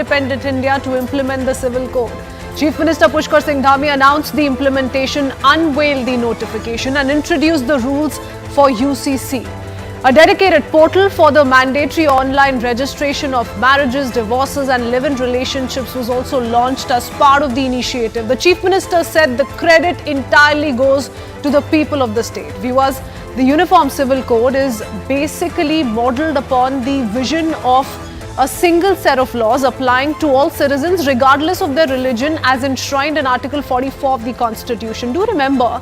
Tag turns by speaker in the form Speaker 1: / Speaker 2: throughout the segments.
Speaker 1: independent India to implement the civil code. Chief Minister Pushkar Singh Dhami announced the implementation, unveiled the notification and introduced the rules for UCC. A dedicated portal for the mandatory online registration of marriages, divorces and live-in relationships was also launched as part of the initiative. The Chief Minister said the credit entirely goes to the people of the state. Viewers, the Uniform Civil Code is basically modelled upon the vision of a single set of laws applying to all citizens regardless of their religion as enshrined in Article 44 of the Constitution. Do remember,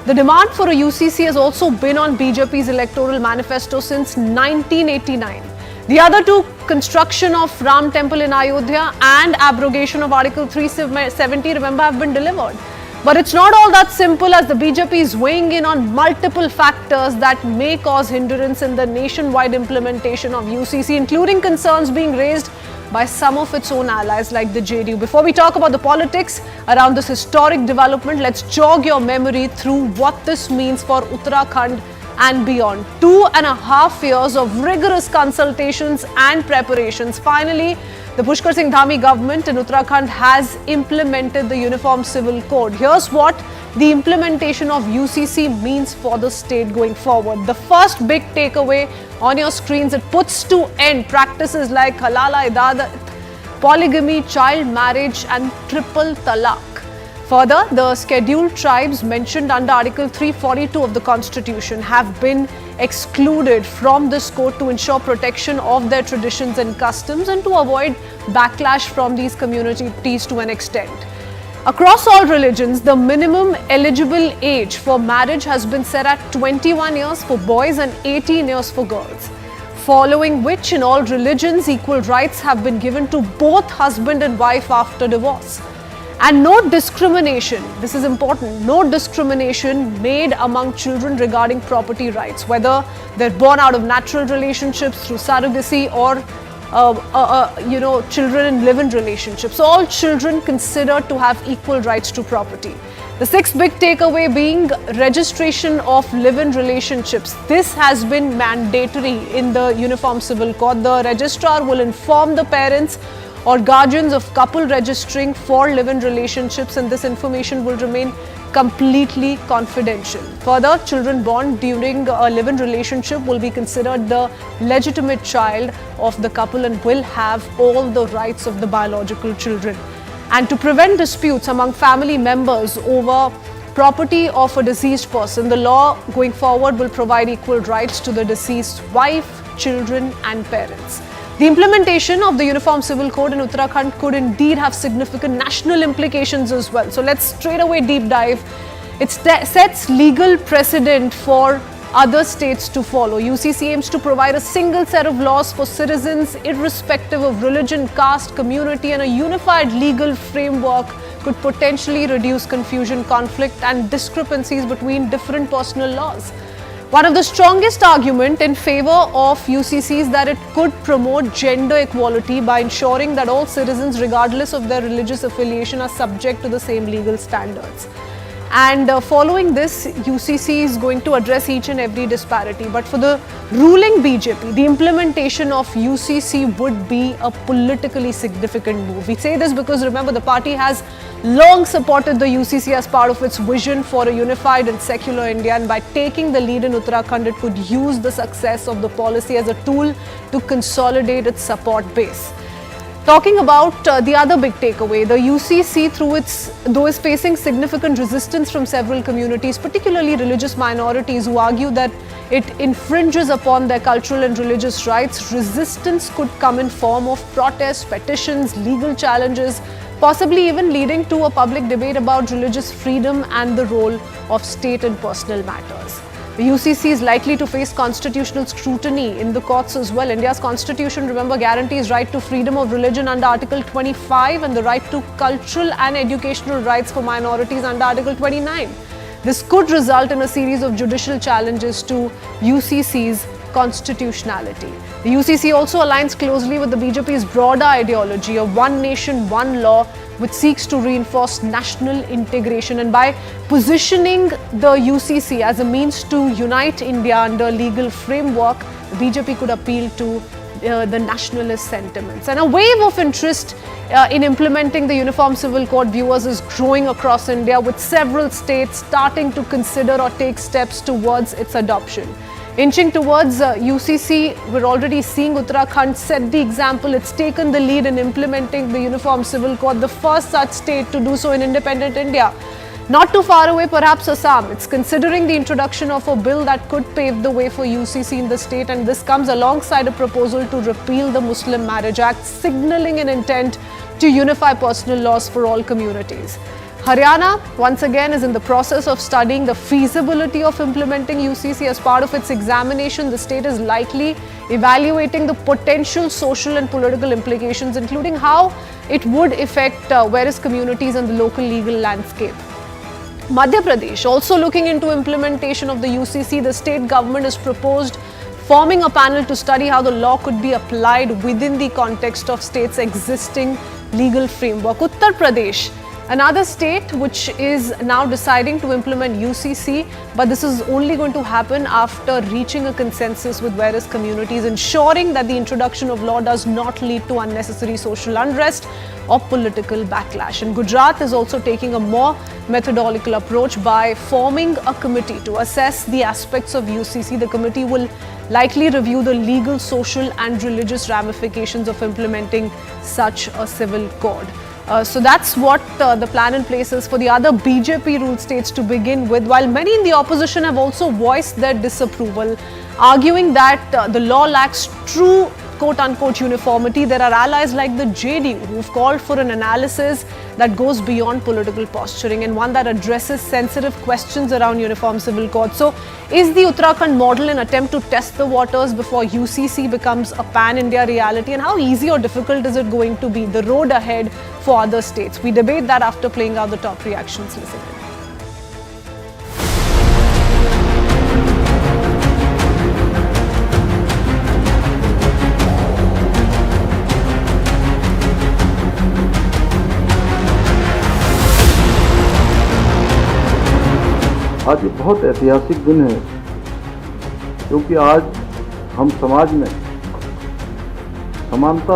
Speaker 1: the demand for a UCC has also been on BJP's electoral manifesto since 1989. The other two, construction of Ram Temple in Ayodhya and abrogation of Article 370, remember, have been delivered. But it's not all that simple, as the BJP is weighing in on multiple factors that may cause hindrance in the nationwide implementation of UCC, including concerns being raised by some of its own allies like the JDU. Before we talk about the politics around this historic development, let's jog your memory through what this means for Uttarakhand and beyond. 2.5 years of rigorous consultations and preparations. Finally, the Pushkar Singh Dhami government in Uttarakhand has implemented the Uniform Civil Code. Here's what the implementation of UCC means for the state going forward. The first big takeaway on your screens, it puts to end practices like halala ibadat, polygamy, child marriage and triple talaq. Further, the scheduled tribes mentioned under Article 342 of the Constitution have been excluded from this code to ensure protection of their traditions and customs and to avoid backlash from these communities to an extent. Across all religions, the minimum eligible age for marriage has been set at 21 years for boys and 18 years for girls. Following which, in all religions, equal rights have been given to both husband and wife after divorce. And no discrimination, this is important, no discrimination made among children regarding property rights, whether they're born out of natural relationships, through surrogacy or children in live-in relationships. All children considered to have equal rights to property. The sixth big takeaway being registration of live-in relationships. This has been mandatory in the Uniform Civil Code. The registrar will inform the parents or guardians of couple registering for live-in relationships, and this information will remain completely confidential. Further, children born during a live-in relationship will be considered the legitimate child of the couple and will have all the rights of the biological children. And to prevent disputes among family members over property of a deceased person, the law going forward will provide equal rights to the deceased wife, children and parents. The implementation of the Uniform Civil Code in Uttarakhand could indeed have significant national implications as well. So let's straight away deep dive. It sets legal precedent for other states to follow. UCC aims to provide a single set of laws for citizens irrespective of religion, caste, community, and a unified legal framework could potentially reduce confusion, conflict and discrepancies between different personal laws. One of the strongest arguments in favor of UCC is that it could promote gender equality by ensuring that all citizens, regardless of their religious affiliation, are subject to the same legal standards. And following this, UCC is going to address each and every disparity. But for the ruling BJP, the implementation of UCC would be a politically significant move. We say this because, remember, the party has long supported the UCC as part of its vision for a unified and secular India, and by taking the lead in Uttarakhand, it could use the success of the policy as a tool to consolidate its support base. Talking about the other big takeaway, the UCC, though is facing significant resistance from several communities, particularly religious minorities who argue that it infringes upon their cultural and religious rights. Resistance could come in form of protests, petitions, legal challenges, possibly even leading to a public debate about religious freedom and the role of state in personal matters. The UCC is likely to face constitutional scrutiny in the courts as well. India's constitution, remember, guarantees right to freedom of religion under Article 25 and the right to cultural and educational rights for minorities under Article 29. This could result in a series of judicial challenges to UCC's constitutionality. The UCC also aligns closely with the BJP's broader ideology of one nation, one law, which seeks to reinforce national integration. And by positioning the UCC as a means to unite India under a legal framework, the BJP could appeal to the nationalist sentiments. And a wave of interest in implementing the Uniform Civil Code, viewers, is growing across India, with several states starting to consider or take steps towards its adoption. Inching towards UCC, we're already seeing Uttarakhand set the example. It's taken the lead in implementing the Uniform Civil Code, the first such state to do so in independent India. Not too far away, perhaps Assam. It's considering the introduction of a bill that could pave the way for UCC in the state, and this comes alongside a proposal to repeal the Muslim Marriage Act, signalling an intent to unify personal laws for all communities. Haryana, once again, is in the process of studying the feasibility of implementing UCC. As part of its examination, the state is likely evaluating the potential social and political implications, including how it would affect various communities and the local legal landscape. Madhya Pradesh, also looking into implementation of the UCC, the state government has proposed forming a panel to study how the law could be applied within the context of state's existing legal framework. Uttar Pradesh, another state which is now deciding to implement UCC, but this is only going to happen after reaching a consensus with various communities, ensuring that the introduction of law does not lead to unnecessary social unrest or political backlash. And Gujarat is also taking a more methodological approach by forming a committee to assess the aspects of UCC. The committee will likely review the legal, social and religious ramifications of implementing such a civil code. So that's what the plan in place is for the other BJP-ruled states to begin with, while many in the opposition have also voiced their disapproval, arguing that the law lacks true quote-unquote uniformity. There are allies like the JDU who've called for an analysis that goes beyond political posturing and one that addresses sensitive questions around Uniform Civil Code. So is the Uttarakhand model an attempt to test the waters before UCC becomes a pan-India reality? And how easy or difficult is it going to be, the road ahead for other states? We debate that after playing out the top reactions. Listen in.
Speaker 2: आज ये बहुत ऐतिहासिक दिन है, क्योंकि आज हम समाज में समानता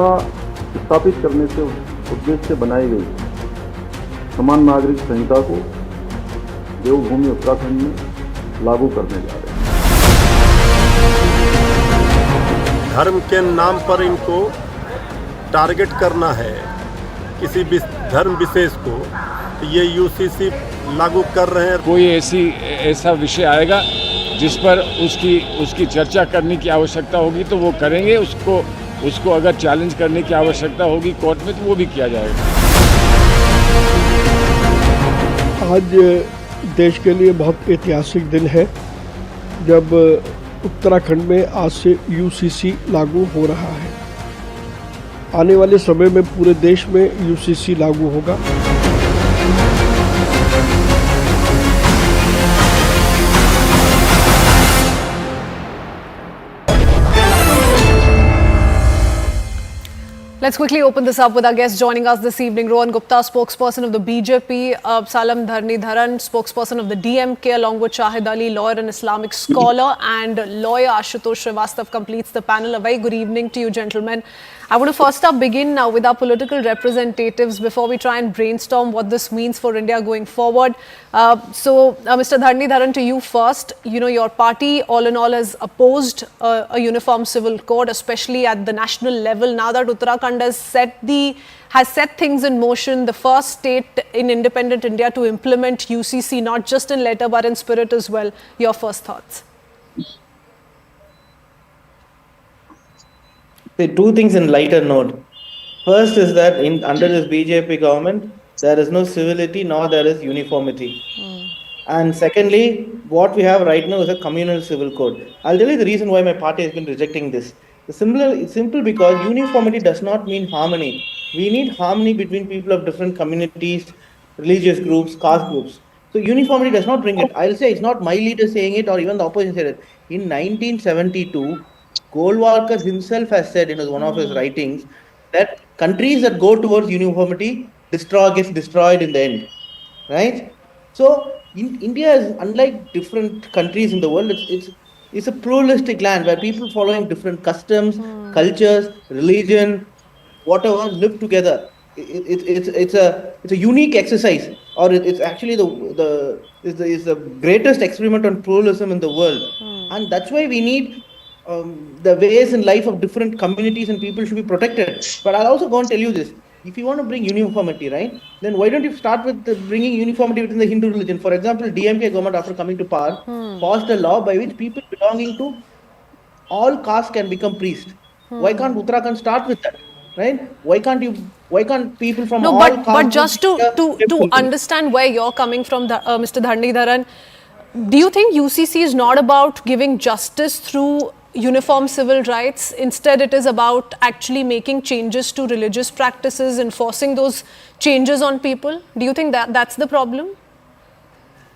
Speaker 2: स्थापित करने से उद्देश्य से बनाई गई समान नागरिक संहिता को देवभूमि उत्तराखंड में लागू करने जा रहे हैं।
Speaker 3: धर्म के नाम पर इनको टारगेट करना है, किसी भी धर्म विशेष को, ये यूसीसी लागू कर रहे हैं।
Speaker 4: कोई ऐसा विषय आएगा जिस पर उसकी चर्चा करने की आवश्यकता होगी तो वो करेंगे, उसको अगर चैलेंज करने की आवश्यकता होगी कोर्ट में तो वो भी किया जाएगा।
Speaker 5: आज देश के लिए बहुत ऐतिहासिक दिन है जब उत्तराखंड में आज से यूसीसी लागू हो रहा है। आने वाले समय में पूरे देश में यूसीसी लागू होगा।
Speaker 1: Let's quickly open this up with our guest joining us this evening. Rohan Gupta, spokesperson of the BJP, Salam Dharnidharan, spokesperson of the DMK, along with Shahid Ali, lawyer and Islamic scholar, and lawyer Ashutosh Srivastav completes the panel. A very good evening to you, gentlemen. I want to first up begin now with our political representatives before we try and brainstorm what this means for India going forward. Mr. Dharnidharan, to you first. You know, your party all in all has opposed a uniform civil code, especially at the national level. Now that Uttarakhand has set things in motion, the first state in independent India to implement UCC, not just in letter but in spirit as well. Your first thoughts?
Speaker 6: Two things in lighter note. First is that under this BJP government, there is no civility nor there is uniformity. And secondly, what we have right now is a communal civil code. I'll tell you the reason why my party has been rejecting this. It's simple because uniformity does not mean harmony. We need harmony between people of different communities, religious groups, caste groups. So uniformity does not bring it. I'll say it's not my leader saying it or even the opposition said it. In 1972, Golwalkar himself has said in one of his writings that countries that go towards uniformity gets destroyed in the end, right? So India is unlike different countries in the world. It's a pluralistic land where people following different customs, cultures, religion, whatever live together. It's a unique exercise, or it's actually the greatest experiment on pluralism in the world, and that's why we need the ways in life of different communities and people should be protected. But I'll also go and tell you this: if you want to bring uniformity, right, then why don't you start with bringing uniformity within the Hindu religion? For example, DMK government, after coming to power, passed a law by which people belonging to all castes can become priest. Why can't Uttarakhand start with that? Right? Why can't people from
Speaker 1: No,
Speaker 6: all
Speaker 1: but
Speaker 6: castes
Speaker 1: just
Speaker 6: be a
Speaker 1: to
Speaker 6: temple?
Speaker 1: understand where you're coming from, Mr. Dhandidharan, do you think UCC is not about giving justice through uniform civil rights? Instead, it is about actually making changes to religious practices, enforcing those changes on people? Do you think that that's the problem?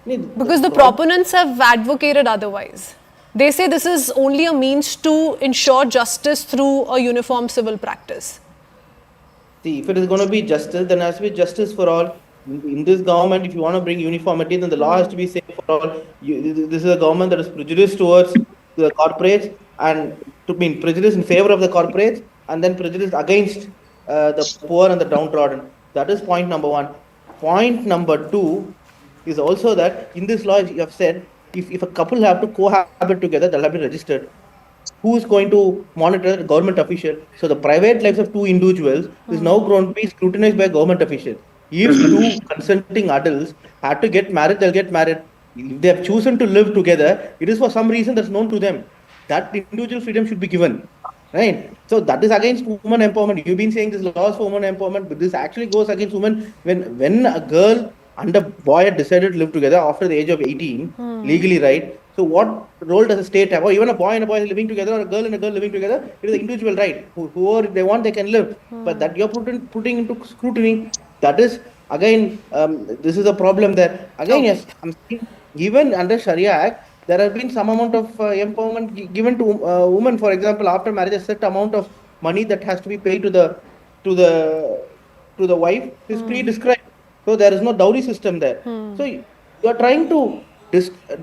Speaker 1: Because the proponents have advocated otherwise. They say this is only a means to ensure justice through a uniform civil practice.
Speaker 6: See, if it is going to be justice, then it has to be justice for all. In this government, if you want to bring uniformity, then the law has to be same for all. This is a government that is prejudiced towards the corporates and to mean prejudiced in favor of the corporates and then prejudiced against the poor and the downtrodden. That is point number one. Point number two is also that in this law, you have said if a couple have to cohabit together, they'll have to be registered. Who's going to monitor? The government official. So the private lives of two individuals is now going to be scrutinized by a government official. If two consenting adults had to get married, they'll get married. If they have chosen to live together, it is for some reason that's known to them. That individual freedom should be given. Right? So that is against women empowerment. You've been saying this laws for women empowerment, but this actually goes against women when a girl and a boy had decided to live together after the age of 18, legally, right? So what role does the state have? Or even a boy and a boy living together, or a girl and a girl living together, it is an individual right. Whoever they want, they can live. But that you're putting into scrutiny, that is, again, this is a problem there. Again, yes, I'm saying, even under Sharia Act, there has been some amount of empowerment given to women. For example, after marriage, a set amount of money that has to be paid to the wife is pre-described. So there is no dowry system there. So you are trying to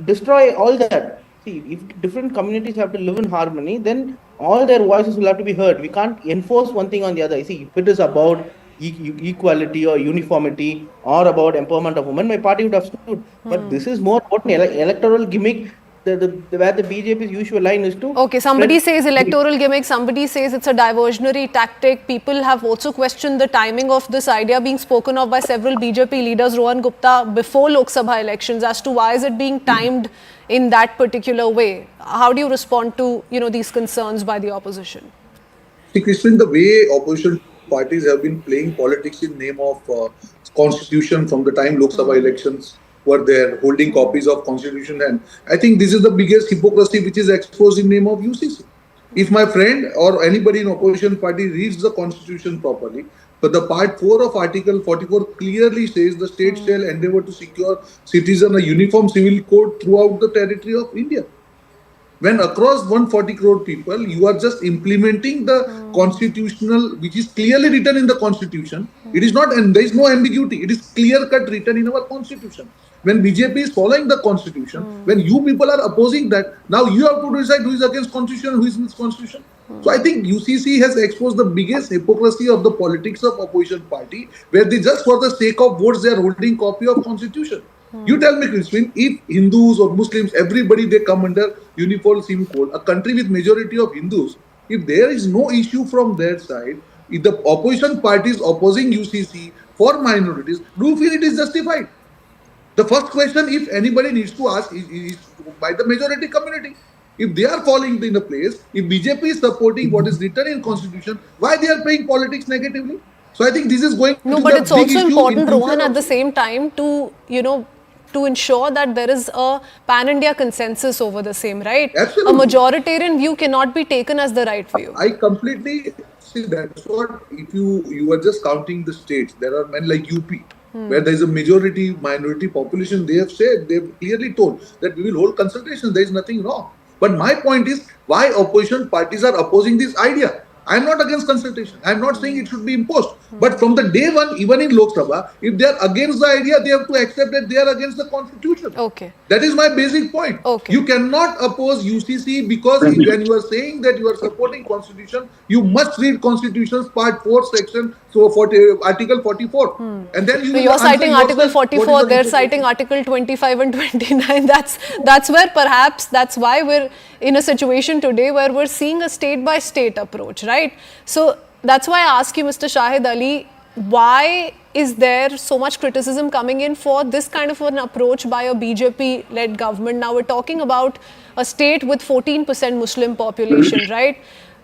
Speaker 6: destroy all that. See, if different communities have to live in harmony, then all their voices will have to be heard. We can't enforce one thing on the other. See, if it is about equality or uniformity or about empowerment of women, my party would have stood. But this is more about an electoral gimmick. Where the BJP's usual line is to...
Speaker 1: Okay, somebody says electoral gimmick, somebody says it's a diversionary tactic. People have also questioned the timing of this idea being spoken of by several BJP leaders, Rohan Gupta, before Lok Sabha elections, as to why is it being timed in that particular way. How do you respond to these concerns by the opposition?
Speaker 7: See, Christian, the way opposition parties have been playing politics in name of constitution from the time Lok Sabha elections were there, holding copies of constitution, and I think this is the biggest hypocrisy which is exposed in name of UCC. If my friend or anybody in opposition party reads the constitution properly, but the part 4 of Article 44 clearly says the state shall endeavor to secure citizen a uniform civil code throughout the territory of India. When across 140 crore people, you are just implementing the constitutional, which is clearly written in the constitution. It is not, and there is no ambiguity. It is clear-cut written in our constitution. When BJP is following the constitution, when you people are opposing that, now you have to decide who is against constitution, who is with constitution. So I think UCC has exposed the biggest hypocrisy of the politics of opposition party, where they just for the sake of votes, they are holding copy of constitution. You tell me, Crispin, if Hindus or Muslims, everybody, they come under uniform civil code, a country with majority of Hindus, if there is no issue from their side, if the opposition party is opposing UCC for minorities, do you feel it is justified? The first question, if anybody needs to ask, is by the majority community. If they are falling in a place, if BJP is supporting what is written in constitution, why they are playing politics negatively? So I think this is going to
Speaker 1: No, but it's also important, Rohan, at the same time to, to ensure that there is a pan-India consensus over the same, right?
Speaker 7: Absolutely.
Speaker 1: A majoritarian view cannot be taken as the right view.
Speaker 7: I completely see that's what, if you are just counting the states, there are men like UP, where there is a majority minority population. They have said, they have clearly told that we will hold consultations, there is nothing wrong. But my point is, why opposition parties are opposing this idea? I am not against consultation. I am not saying it should be imposed. But from the day one, even in Lok Sabha, if they are against the idea, they have to accept that they are against the constitution.
Speaker 1: Okay.
Speaker 7: That is my basic point.
Speaker 1: Okay.
Speaker 7: You cannot oppose UCC because when you are saying that you are supporting constitution, you must read constitution's part 4 section, so article 44. And then
Speaker 1: So you're citing article 44, they're citing article 25 and 29. That's where perhaps, that's why we're in a situation today where we're seeing a state by state approach, right? So that's why I ask you, Mr. Shahid Ali, why is there so much criticism coming in for this kind of an approach by a BJP-led government? Now we're talking about a state with 14% Muslim population, right?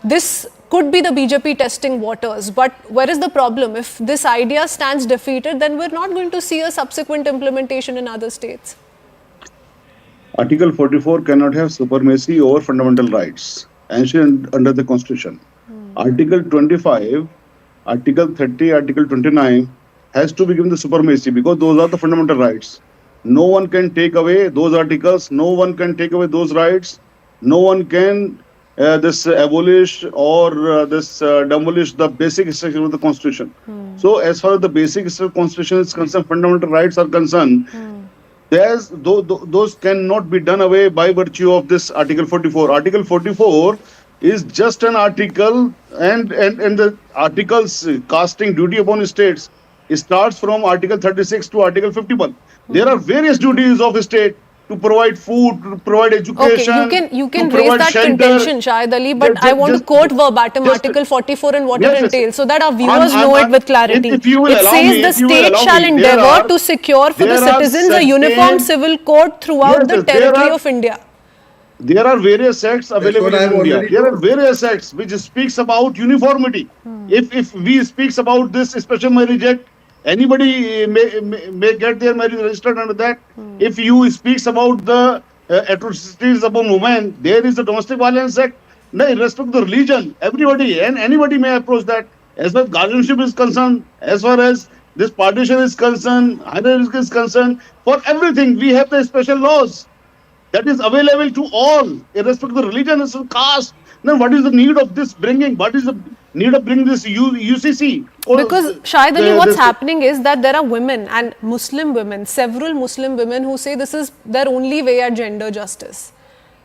Speaker 1: This could be the BJP testing waters, but where is the problem? If this idea stands defeated, then we're not going to see a subsequent implementation in other states.
Speaker 8: Article 44 cannot have supremacy over fundamental rights enshrined under the Constitution. Article 25, Article 30, Article 29 has to be given the supremacy because those are the fundamental rights. No one can take away those articles, no one can take away those rights, no one can abolish or demolish the basic structure of the Constitution. So as far as the basic structure of the Constitution is concerned, fundamental rights are concerned, those cannot be done away by virtue of this Article 44. Article 44 is just an article, and the articles casting duty upon states, it starts from Article 36 to Article 51. There are various duties of the state to provide food, to provide education.
Speaker 1: Okay, you can raise that contention, Shahid Ali, but I want to quote verbatim Article 44 and what it entails so that our viewers know it with clarity. It says the state shall endeavour to secure for the citizens a uniform civil code throughout the territory of India.
Speaker 8: There are various acts available in India. There are various acts which speaks about uniformity. If we speaks about this special marriage act, anybody may get their marriage registered under that. If you speaks about the atrocities upon women, there is a domestic violence act. No, irrespective of the religion, everybody and anybody may approach that. As far as guardianship is concerned, as far as this partition is concerned, hierarchy is concerned, for everything we have the special laws that is available to all, irrespective of the religion and caste. Then what is the need of this bringing? What is the need of bringing this UCC?
Speaker 1: Because Shahid Ali, what's happening is that there are women and Muslim women, several Muslim women who say this is their only way at gender justice.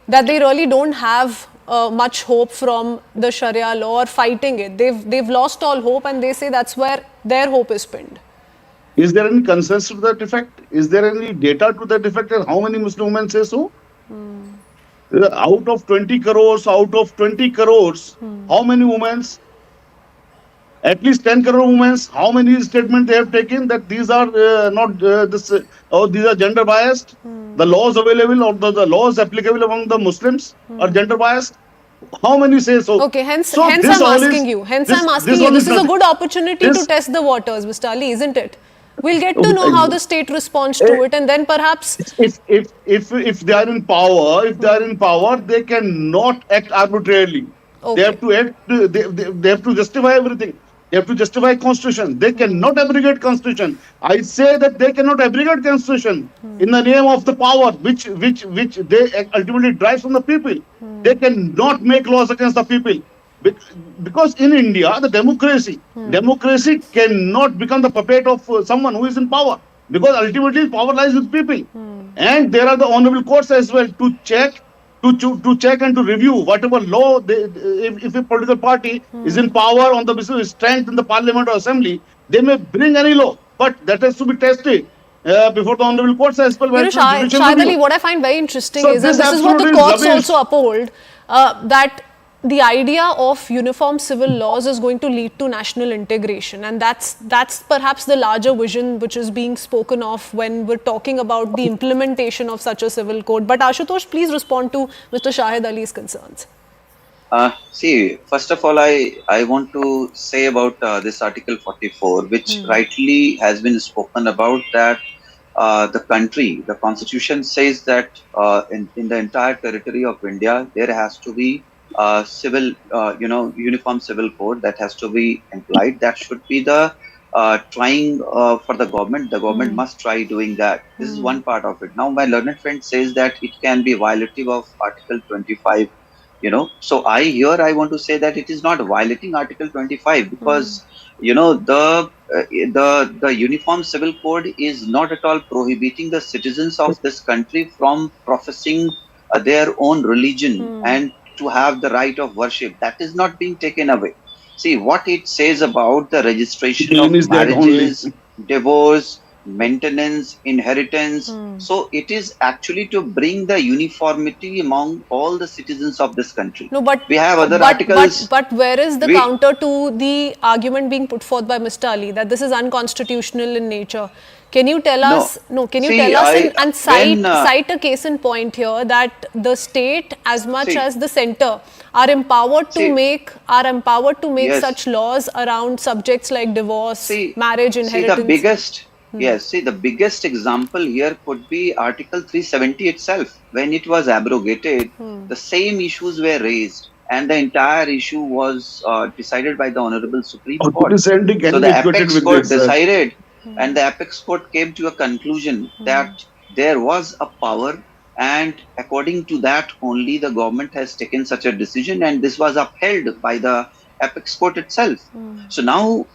Speaker 1: That they really don't have much hope from the Sharia law or fighting it. They've lost all hope and they say that's where their hope is pinned.
Speaker 8: Is there any consensus to that effect? Is there any data to that effect? And how many Muslim women say so? Out of 20 crores, how many women? At least 10 crore women. How many statements they have taken that these are these are gender biased? The laws available or the laws applicable among the Muslims are gender biased? How many say so?
Speaker 1: Okay, hence I'm asking you. This is a good opportunity to test the waters, Mr. Ali, isn't it? We'll get to know how the state responds to it, and then perhaps
Speaker 8: if they are in power, they cannot act arbitrarily. Okay. They have to act. They have to justify everything. They have to justify constitution. They cannot abrogate constitution. I say that they cannot abrogate constitution in the name of the power which they ultimately drives from the people. They cannot make laws against the people. Because in India, the democracy cannot become the puppet of someone who is in power. Because ultimately power lies with people. And there are the honorable courts as well to check and to review whatever law, if a political party is in power on the basis of strength in the parliament or assembly, they may bring any law. But that has to be tested before the honorable courts as well.
Speaker 1: Shahid Ali, what I find very interesting is that this is what the courts also uphold, that the idea of uniform civil laws is going to lead to national integration, and that's perhaps the larger vision which is being spoken of when we're talking about the implementation of such a civil code. But Ashutosh, please respond to Mr. Shahid Ali's concerns.
Speaker 9: See, first of all, I want to say about this Article 44, which rightly has been spoken about, that the constitution says that in the entire territory of India, there has to be civil, uniform civil code that has to be implied. That should be the trying for the government. The government must try doing that. This is one part of it. Now, my learned friend says that it can be violative of Article 25, So I want to say that it is not violating Article 25 because the Uniform Civil Code is not at all prohibiting the citizens of this country from professing their own religion and to have the right of worship. That is not being taken away. See what it says about the registration of
Speaker 8: is that only.
Speaker 9: marriages, divorce, maintenance, inheritance. So it is actually to bring the uniformity among all the citizens of this country.
Speaker 1: No, but
Speaker 9: we have other articles.
Speaker 1: But where is the counter to the argument being put forth by Mr. Ali that this is unconstitutional in nature? Can you tell us? No, can you tell us and cite a case in point here that the state, as much as the center, are empowered to make such laws around subjects like divorce, marriage, inheritance?
Speaker 9: The biggest example here could be Article 370 itself. When it was abrogated, the same issues were raised and the entire issue was decided by the Honorable Supreme Court. So the Apex Court decided and the Apex Court came to a conclusion that there was a power, and according to that only the government has taken such a decision, and this was upheld by the Apex Court itself. So now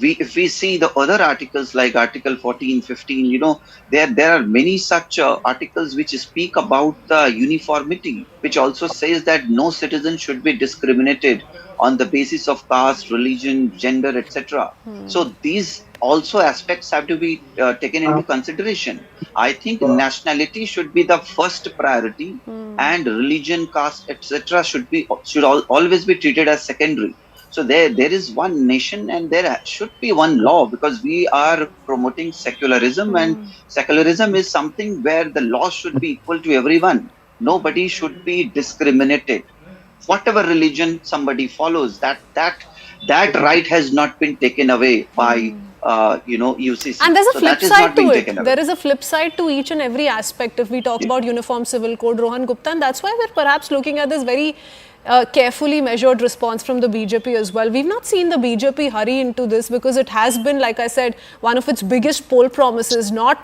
Speaker 9: if we see the other articles like Article 14, 15, there are many such articles which speak about the uniformity, which also says that no citizen should be discriminated on the basis of caste, religion, gender, etc. So these also aspects have to be taken into consideration. I think nationality should be the first priority, and religion, caste, etc. should always be treated as secondary. So there is one nation and there should be one law, because we are promoting secularism, and secularism is something where the law should be equal to everyone. Nobody should be discriminated. Whatever religion somebody follows, that right has not been taken away by UCC.
Speaker 1: And there's a flip side to it. There is a flip side to each and every aspect if we talk about Uniform Civil Code, Rohan Gupta, and that's why we're perhaps looking at this very carefully measured response from the BJP as well. We've not seen the BJP hurry into this because it has been, like I said, one of its biggest poll promises, not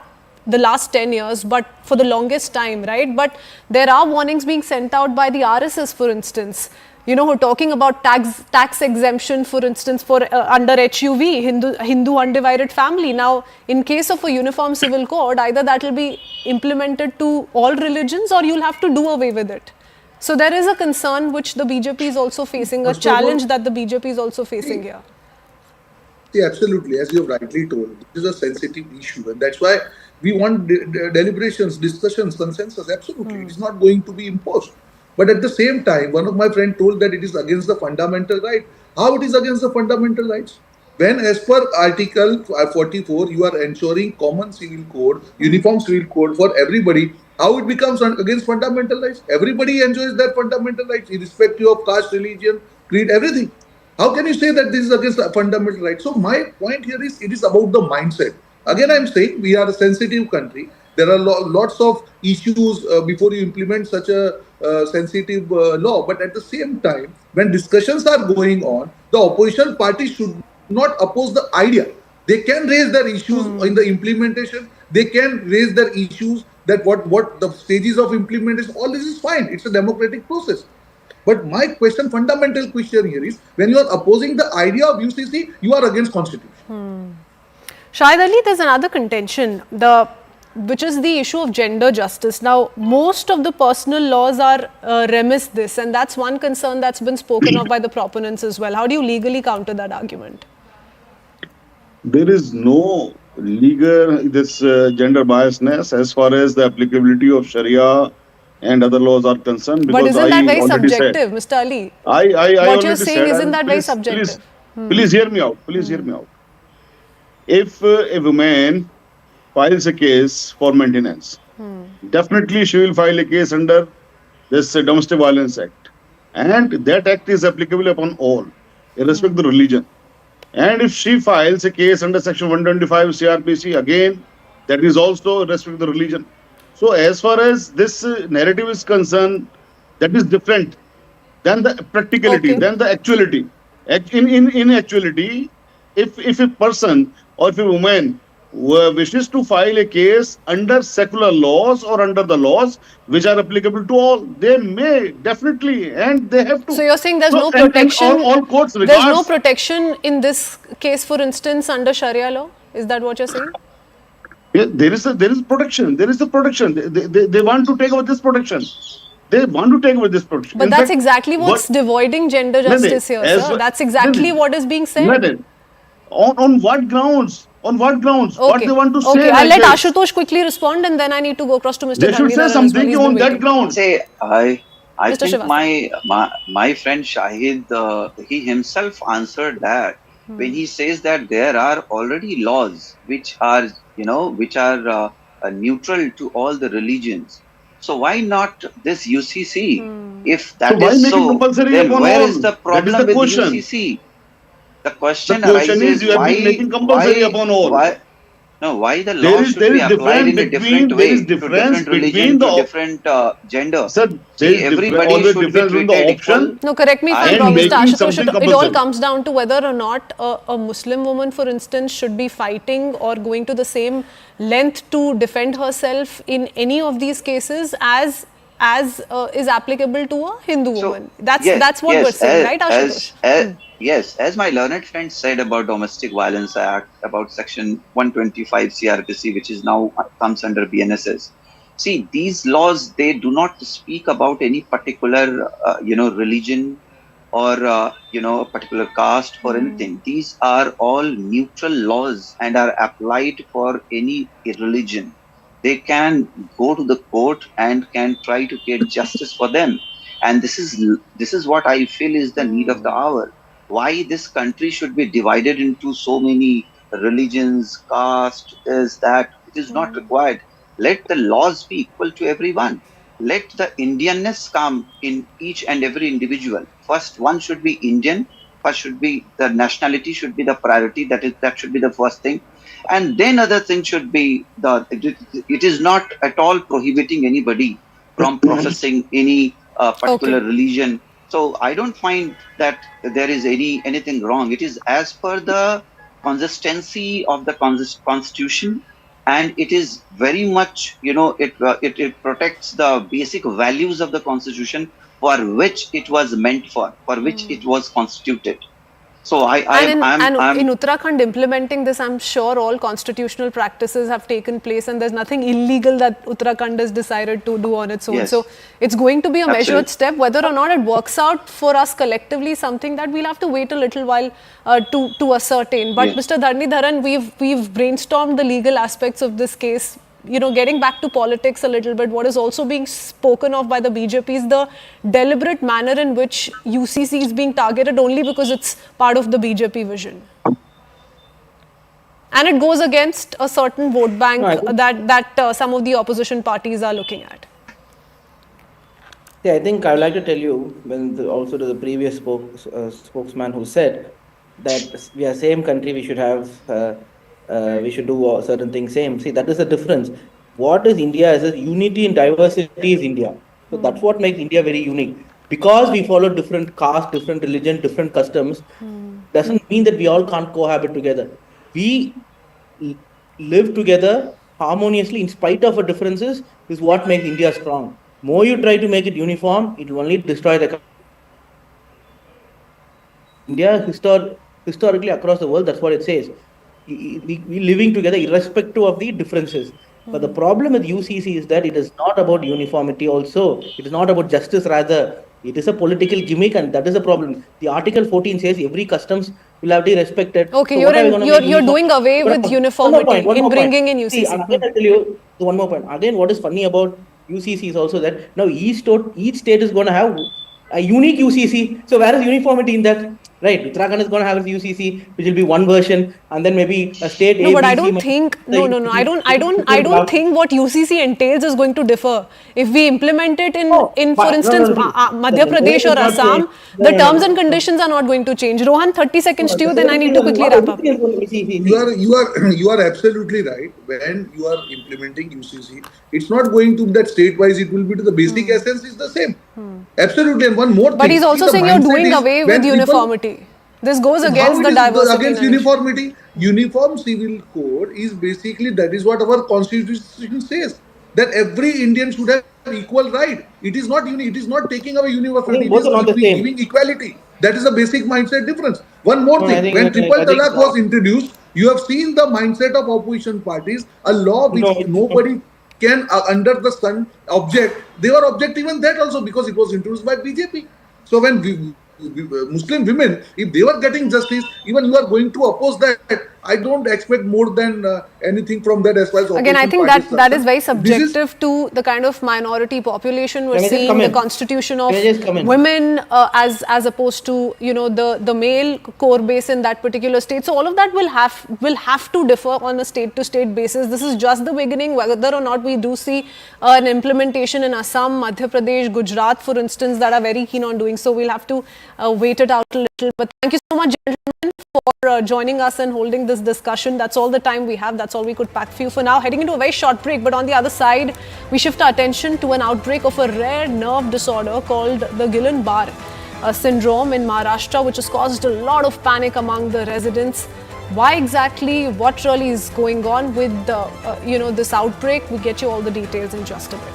Speaker 1: the last 10 years, but for the longest time, right? But there are warnings being sent out by the RSS, for instance, who are talking about tax exemption, for instance, for under HUV, Hindu undivided family. Now, in case of a uniform civil code, either that will be implemented to all religions or you'll have to do away with it. So there is a concern which the BJP is also facing, a challenge that the BJP is also facing here.
Speaker 7: Yeah, absolutely. As you have rightly told, this is a sensitive issue, and that's why we want deliberations, discussions, consensus. Absolutely. It is not going to be imposed. But at the same time, one of my friends told that it is against the fundamental right. How it is against the fundamental rights? When as per Article 44, you are ensuring common civil code, uniform civil code for everybody, how it becomes against fundamental rights? Everybody enjoys their fundamental rights, irrespective of caste, religion, creed, everything. How can you say that this is against fundamental rights? So my point here is, it is about the mindset. Again, I'm saying we are a sensitive country. There are lots of issues before you implement such a sensitive law. But at the same time, when discussions are going on, the opposition party should not oppose the idea. They can raise their issues in the implementation. They can raise their issues that what the stages of implementation, all this is fine. It's a democratic process. But my fundamental question here is, when you are opposing the idea of UCC, you are against constitution.
Speaker 1: Shahid Ali, there's another contention, which is the issue of gender justice. Now, most of the personal laws are remiss this, and that's one concern that's been spoken of by the proponents as well. How do you legally counter that argument?
Speaker 8: There is no legal gender biasness as far as the applicability of Sharia and other laws are concerned.
Speaker 1: But isn't that very subjective, Mr. Ali? What you're saying, isn't that very subjective?
Speaker 8: Please hear me out. Please hear me out. If a woman files a case for maintenance, definitely she will file a case under this Domestic Violence Act. And that act is applicable upon all, irrespective of the religion. And if she files a case under Section 125 CRPC, again, that is also irrespective of the religion. So as far as this narrative is concerned, that is different than the practicality, than the actuality. In actuality, if a person or if a woman wishes to file a case under secular laws or under the laws which are applicable to all, they may definitely, and they have to.
Speaker 1: So you're saying there's
Speaker 8: So,
Speaker 1: no
Speaker 8: and
Speaker 1: protection.
Speaker 8: all courts
Speaker 1: There's
Speaker 8: regards.
Speaker 1: no protection in this case, for instance, under Sharia law. Is that what you're saying?
Speaker 8: Yeah, there is protection. There is a protection. They want to take over this protection. They want to take over this protection.
Speaker 1: But that's exactly what's devoiding gender justice here, sir. That's exactly what is being said.
Speaker 8: On what grounds? On what grounds?
Speaker 1: Okay.
Speaker 8: What they want to say?
Speaker 1: Okay, I'll
Speaker 8: like
Speaker 1: let
Speaker 8: this?
Speaker 1: Ashutosh quickly respond, and then I need to go across to Mr.
Speaker 8: They should say
Speaker 1: Dhanidharan as well.
Speaker 8: something
Speaker 1: He's
Speaker 8: on
Speaker 1: been
Speaker 8: that
Speaker 1: waiting.
Speaker 8: ground.
Speaker 9: Say, I
Speaker 1: Mr.
Speaker 9: think
Speaker 1: Srivastava.
Speaker 9: my friend Shahid, he himself answered that when he says that there are already laws which are neutral to all the religions. So why not this UCC? If that
Speaker 8: why
Speaker 9: is
Speaker 8: make it
Speaker 9: so,
Speaker 8: compulsory
Speaker 9: then
Speaker 8: upon
Speaker 9: where
Speaker 8: all?
Speaker 9: is the
Speaker 8: That is
Speaker 9: problem
Speaker 8: the
Speaker 9: with
Speaker 8: question.
Speaker 9: UCC? The question
Speaker 8: is
Speaker 9: arises
Speaker 8: you have been making compulsory upon all.
Speaker 9: why the law should be applied in a different way to different religion, to different gender.
Speaker 8: Sir,
Speaker 9: See, everybody should be treated equal.
Speaker 1: No, correct me if I'm
Speaker 8: And
Speaker 1: wrong, Mr.
Speaker 8: making
Speaker 1: Ashutosh.
Speaker 8: something
Speaker 1: It all
Speaker 8: compulsory.
Speaker 1: comes down to whether or not a Muslim woman, for instance, should be fighting or going to the same length to defend herself in any of these cases as is applicable to a Hindu woman. That's what we're saying, right, Ashutosh?
Speaker 9: Yes, as my learned friend said about Domestic Violence Act, about Section 125 CRPC, which is now comes under BNSS. See, these laws, they do not speak about any particular, religion or, a particular caste or anything. These are all neutral laws and are applied for any religion. They can go to the court and can try to get justice for them. And this is what I feel is the need of the hour. Why this country should be divided into so many religions, caste, this, that. It is not required. Let the laws be equal to everyone. Let the Indianness come in each and every individual. First, one should be Indian. First should be the nationality should be the priority. That should be the first thing. And then other thing should be it is not at all prohibiting anybody from professing any particular religion. So I don't find that there is anything wrong. It is as per the consistency of the constitution, and it is very much, it protects the basic values of the constitution for which it was meant for which it was constituted. So in
Speaker 1: Uttarakhand implementing this, I'm sure all constitutional practices have taken place and there's nothing illegal that Uttarakhand has decided to do on its own.
Speaker 9: Yes.
Speaker 1: So it's going to be a
Speaker 9: Absolutely.
Speaker 1: measured step. Whether or not it works out for us collectively, something that we'll have to wait a little while to ascertain. But Mr. Dhanidharan, we've brainstormed the legal aspects of this case. Getting back to politics a little bit, what is also being spoken of by the BJP is the deliberate manner in which UCC is being targeted only because it's part of the BJP vision. And it goes against a certain vote bank that some of the opposition parties are looking at.
Speaker 6: I think I would like to tell you, also to the previous spokesman who said that we are same country, we should have... we should do certain things same. See, that is the difference. What is India is unity in diversity is India. So that's what makes India very unique. Because we follow different caste, different religion, different customs, doesn't mean that we all can't cohabit together. We live together harmoniously in spite of our differences is what makes India strong. More you try to make it uniform, it will only destroy the India historically across the world. That's what it says. We living together irrespective of the differences. But the problem with UCC is that it is not about uniformity also. It is not about justice, rather. It is a political gimmick, and that is the problem. The Article 14 says every customs will have to be respected.
Speaker 1: Okay, so you're doing away with uniformity in bringing in UCC.
Speaker 6: See, again, I'll tell you one more point. Again, what is funny about UCC is also that now each state is going to have a unique UCC. So where is uniformity in that? Right, Uttarakhand is going to have its UCC, which will be one version, and then maybe a state.
Speaker 1: No, but I don't think. No. I don't think what UCC entails is going to differ. If we implement it for instance, Madhya Pradesh or Assam, the terms and conditions are not going to change. Rohan, 30 seconds to you, then I need to quickly wrap up.
Speaker 7: You are absolutely right. When you are implementing UCC, it's not going to be that state-wise. It will be to the basic essence is the same. Absolutely, and one more thing.
Speaker 1: But he's also saying you're doing away with uniformity. This goes
Speaker 7: And
Speaker 1: against
Speaker 7: how
Speaker 1: the
Speaker 7: it is
Speaker 1: diversity.
Speaker 7: against uniformity. Uniform civil code is basically, that is what our constitution says, that every Indian should have equal right. It is not it is not taking away
Speaker 6: I
Speaker 7: uniformity,
Speaker 6: think
Speaker 7: it
Speaker 6: both
Speaker 7: is
Speaker 6: are not the same.
Speaker 7: giving equality. That is the basic mindset difference. One more
Speaker 6: No,
Speaker 7: thing, when triple
Speaker 6: I think
Speaker 7: talaq was introduced, you have seen the mindset of opposition parties, a law which
Speaker 6: no,
Speaker 7: nobody can under the sun object. They were object even that also, because it was introduced by BJP. So when Muslim women, if they were getting justice, even you are going to oppose that, I don't expect more than anything from that as far as
Speaker 1: Again, I think that is very subjective to the kind of minority population we're seeing, the constitution of women as opposed to, you know, the male core base in that particular state. So all of that will have to differ on a state to state basis. This is just the beginning. Whether or not we do see an implementation in Assam, Madhya Pradesh, Gujarat, for instance, that are very keen on doing so, we'll have to wait it out a little. But thank you so much, gentlemen, for joining us and holding this discussion. That's all the time we have. That's all we could pack for you for now. Heading into a very short break, but on the other side, we shift our attention to an outbreak of a rare nerve disorder called the Guillain-Barré syndrome in Maharashtra, which has caused a lot of panic among the residents. Why exactly? What really is going on with this outbreak? We'll get you all the details in just a bit.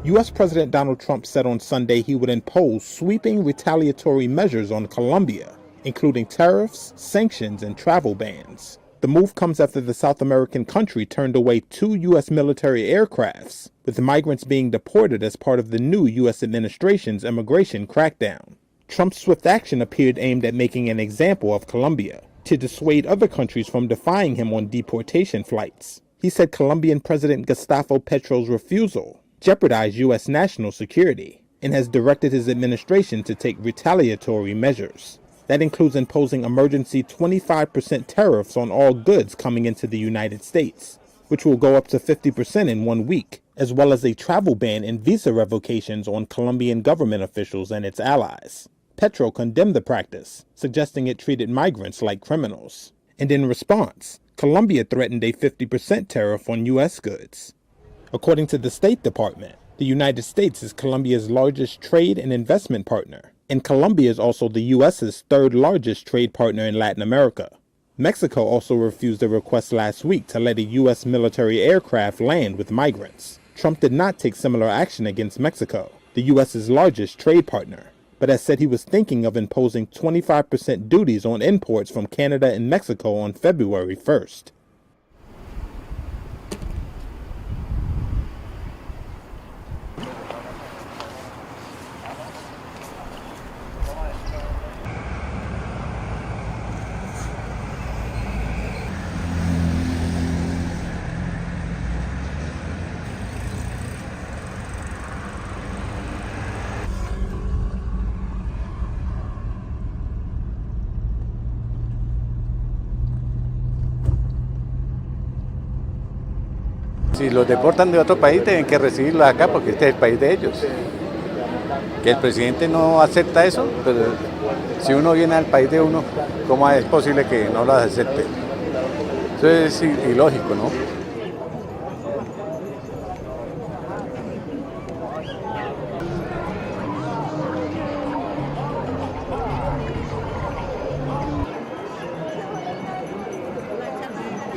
Speaker 10: U.S. President Donald Trump said on Sunday he would impose sweeping retaliatory measures on Colombia, including tariffs, sanctions, and travel bans. The move comes after the South American country turned away 2 U.S. military aircrafts, with migrants being deported as part of the new U.S. administration's immigration crackdown. Trump's swift action appeared aimed at making an example of Colombia, to dissuade other countries from defying him on deportation flights. He said Colombian President Gustavo Petro's refusal jeopardize U.S. national security, and has directed his administration to take retaliatory measures. That includes imposing emergency 25% tariffs on all goods coming into the United States, which will go up to 50% in 1 week, as well as a travel ban and visa revocations on Colombian government officials and its allies. Petro condemned the practice, suggesting it treated migrants like criminals. And in response, Colombia threatened a 50% tariff on U.S. goods. According to the State Department, the United States is Colombia's largest trade and investment partner, and Colombia is also the U.S.'s third largest trade partner in Latin America. Mexico also refused a request last week to let a U.S. military aircraft land with migrants. Trump did not take similar action against Mexico, the U.S.'s largest trade partner, but has said he was thinking of imposing 25% duties on imports from Canada and Mexico on February 1st.
Speaker 11: Si los deportan de otro país, deben que recibirlos acá porque este es el país de ellos. Que el presidente no acepta eso, pero si uno viene al país de uno, ¿cómo es posible que no lo acepte? Eso es ilógico, ¿no?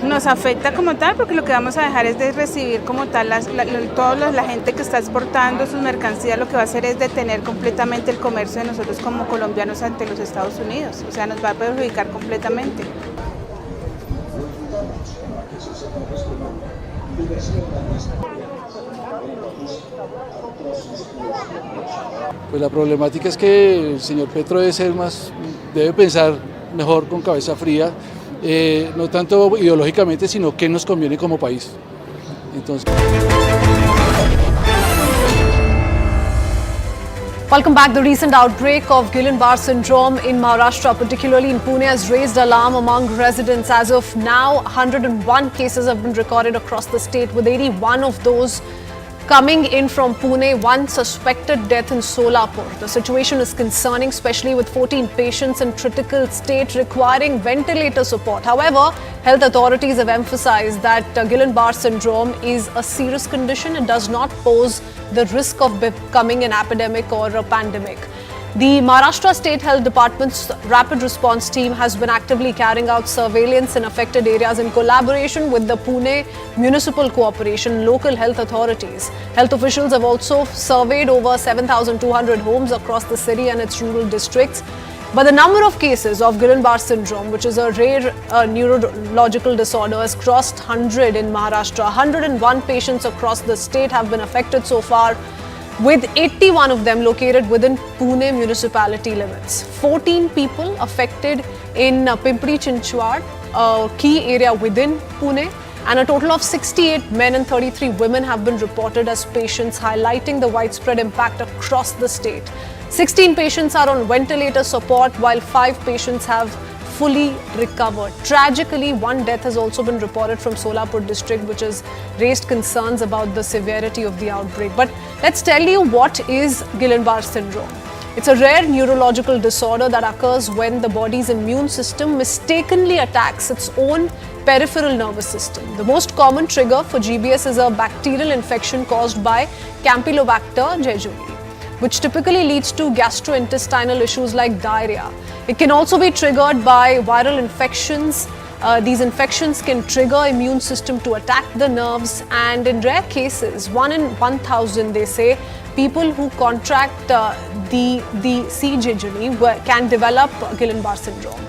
Speaker 12: Nos afecta como tal porque lo que vamos a dejar es de recibir como tal toda la gente que está exportando sus mercancías, lo que va a hacer es detener completamente el comercio de nosotros como colombianos ante los Estados Unidos, o sea, nos va a perjudicar completamente.
Speaker 13: Pues la problemática es que el señor Petro debe pensar mejor con cabeza fría, no tanto ideológicamente, sino qué nos conviene como país. Entonces...
Speaker 1: Welcome back. The recent outbreak of Guillain-Barré syndrome in Maharashtra, particularly in Pune, has raised alarm among residents. As of now, 101 cases have been recorded across the state, with 81 of those coming in from Pune, one suspected death in Solapur. The situation is concerning, especially with 14 patients in critical state requiring ventilator support. However, health authorities have emphasized that Guillain-Barré syndrome is a serious condition and does not pose the risk of becoming an epidemic or a pandemic. The Maharashtra State Health Department's rapid response team has been actively carrying out surveillance in affected areas in collaboration with the Pune Municipal Corporation, local health authorities. Health officials have also surveyed over 7,200 homes across the city and its rural districts. But the number of cases of Guillain-Barré syndrome, which is a rare neurological disorder, has crossed 100 in Maharashtra. 101 patients across the state have been affected so far, with 81 of them located within Pune municipality limits. 14 people affected in Pimpri Chinchwad, a key area within Pune, and a total of 68 men and 33 women have been reported as patients, highlighting the widespread impact across the state. 16 patients are on ventilator support, while 5 patients have fully recovered. Tragically, one death has also been reported from Solapur district, which has raised concerns about the severity of the outbreak. But let's tell you what is Guillain-Barré syndrome. It's a rare neurological disorder that occurs when the body's immune system mistakenly attacks its own peripheral nervous system. The most common trigger for GBS is a bacterial infection caused by Campylobacter jejuni, which typically leads to gastrointestinal issues like diarrhea. It can also be triggered by viral infections. These infections can trigger immune system to attack the nerves, and in rare cases, 1 in 1,000, they say, people who contract the C. jejuni can develop Guillain-Barré syndrome.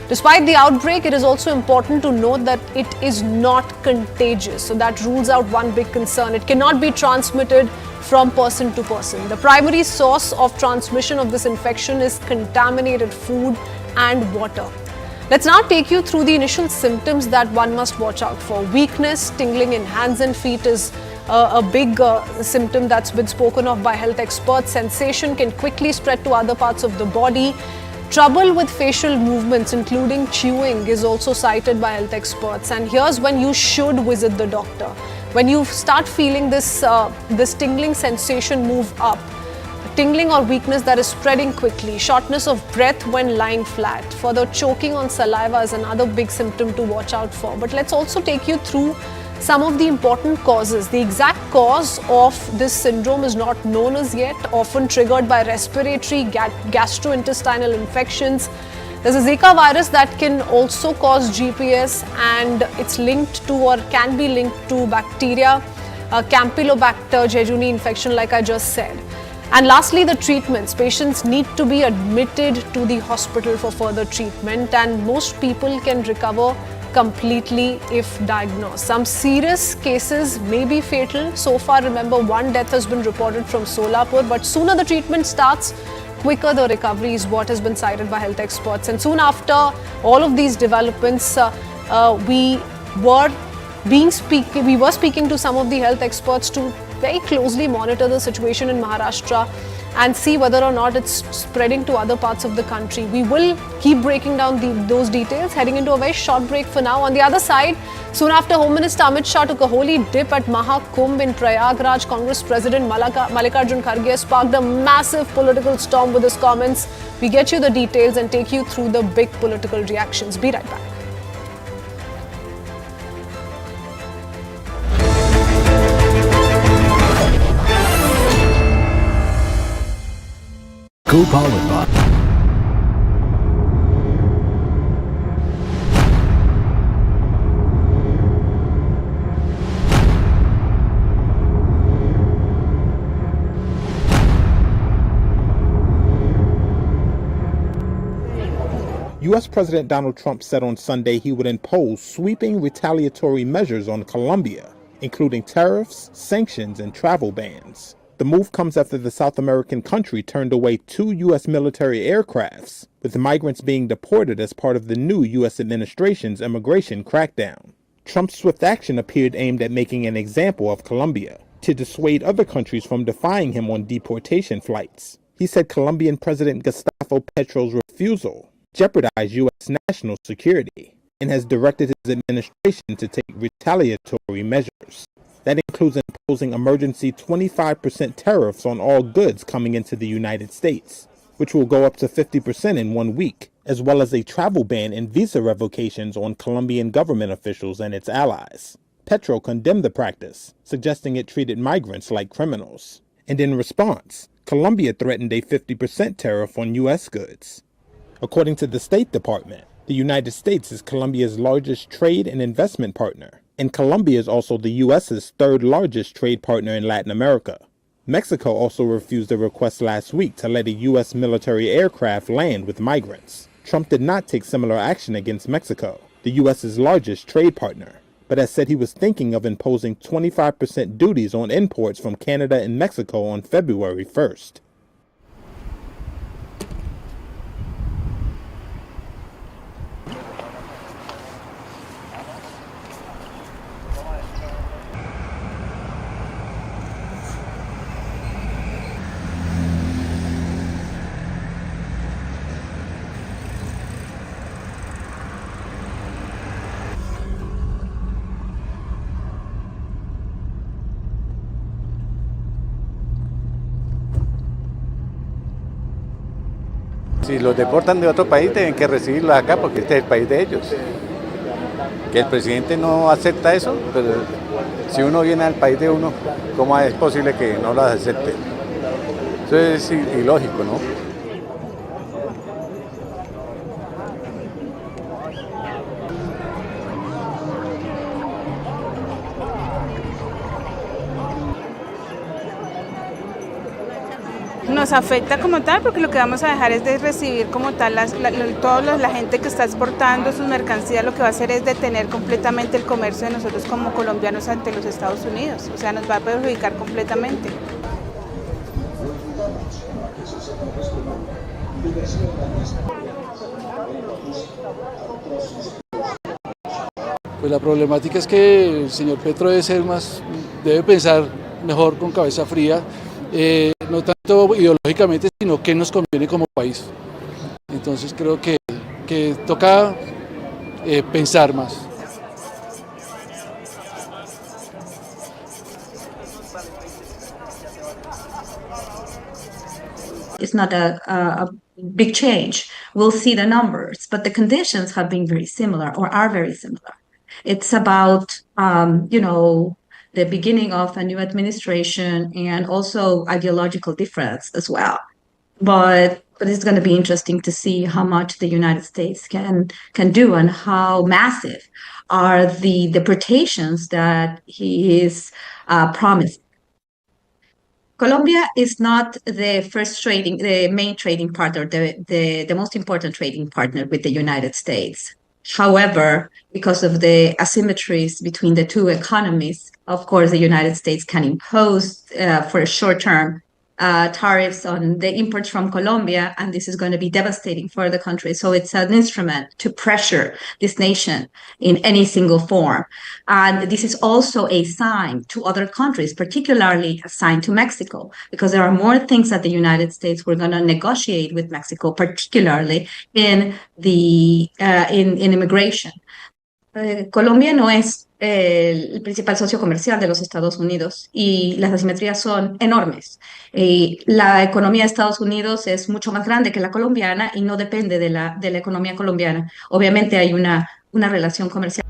Speaker 1: Despite the outbreak, it is also important to note that it is not contagious. So that rules out one big concern. It cannot be transmitted from person to person. The primary source of transmission of this infection is contaminated food and water. Let's now take you through the initial symptoms that one must watch out for. Weakness, tingling in hands and feet is a big symptom that's been spoken of by health experts. Sensation can quickly spread to other parts of the body. Trouble with facial movements, including chewing, is also cited by health experts. And here's when you should visit the doctor. When you start feeling this tingling sensation move up, tingling or weakness that is spreading quickly, shortness of breath when lying flat, further choking on saliva is another big symptom to watch out for. But let's also take you through some of the important causes. The exact cause of this syndrome is not known as yet, often triggered by respiratory, gastrointestinal infections. There's a Zika virus that can also cause GPS, and it's linked to or can be linked to bacteria, Campylobacter jejuni infection, like I just said. And lastly, the treatments. Patients need to be admitted to the hospital for further treatment, and most people can recover completely if diagnosed. Some serious cases may be fatal. So far, remember, one death has been reported from Solapur, but sooner the treatment starts, quicker the recovery is what has been cited by health experts. And soon after all of these developments, we were speaking to some of the health experts to very closely monitor the situation in Maharashtra and see whether or not it's spreading to other parts of the country. We will keep breaking down those details, heading into a very short break for now. On the other side, soon after Home Minister Amit Shah took a holy dip at Mahakumbh in Prayagraj, Congress President Mallikarjun Kharge sparked a massive political storm with his comments. We get you the details and take you through the big political reactions. Be right back.
Speaker 14: Co-powered by
Speaker 10: U.S. President Donald Trump said on Sunday he would impose sweeping retaliatory measures on Colombia, including tariffs, sanctions, and travel bans. The move comes after the South American country turned away 2 U.S. military aircrafts, with migrants being deported as part of the new U.S. administration's immigration crackdown. Trump's swift action appeared aimed at making an example of Colombia, to dissuade other countries from defying him on deportation flights. He said Colombian President Gustavo Petro's refusal jeopardized U.S. national security and has directed his administration to take retaliatory measures. That includes imposing emergency 25% tariffs on all goods coming into the United States, which will go up to 50% in 1 week, as well as a travel ban and visa revocations on Colombian government officials and its allies. Petro condemned the practice, suggesting it treated migrants like criminals. And in response, Colombia threatened a 50% tariff on U.S. goods. According to the State Department, the United States is Colombia's largest trade and investment partner, and Colombia is also the U.S.'s third largest trade partner in Latin America. Mexico also refused a request last week to let a U.S. military aircraft land with migrants. Trump did not take similar action against Mexico, the U.S.'s largest trade partner, but has said he was thinking of imposing 25% duties on imports from Canada and Mexico on February 1st.
Speaker 11: Si los deportan de otro país, tienen que recibirlos acá porque este es el país de ellos. Que el presidente no acepta eso, pero si uno viene al país de uno, ¿cómo es posible que no lo acepte? Eso es ilógico, ¿no?
Speaker 12: Nos afecta como tal porque lo que vamos a dejar es de recibir como tal la gente que está exportando sus mercancías, lo que va a hacer es detener completamente el comercio de nosotros como colombianos ante los Estados Unidos, o sea, nos va a perjudicar completamente.
Speaker 13: Pues la problemática es que el señor Petro debe pensar mejor con cabeza fría, no tanto ideológicamente, sino qué nos conviene como país. Entonces creo que toca pensar más.
Speaker 14: It's not a big change. We'll see the numbers, but the conditions have been very similar or are very similar. It's about, the beginning of a new administration and also ideological difference as well. But it's going to be interesting to see how much the United States can do and how massive are the deportations that he is promising. Colombia is not the main trading partner, the most important trading partner with the United States. However, because of the asymmetries between the two economies, of course, the United States can impose for a short term tariffs on the imports from Colombia, and this is going to be devastating for the country. So it's an instrument to pressure this nation in any single form. And this is also a sign to other countries, particularly a sign to Mexico, because there are more things that the United States were going to negotiate with Mexico, particularly in immigration. Colombia no es el principal socio comercial de los Estados Unidos y las asimetrías son enormes. La economía de Estados Unidos es mucho más grande que la colombiana y no depende de la economía colombiana. Obviamente hay una relación comercial.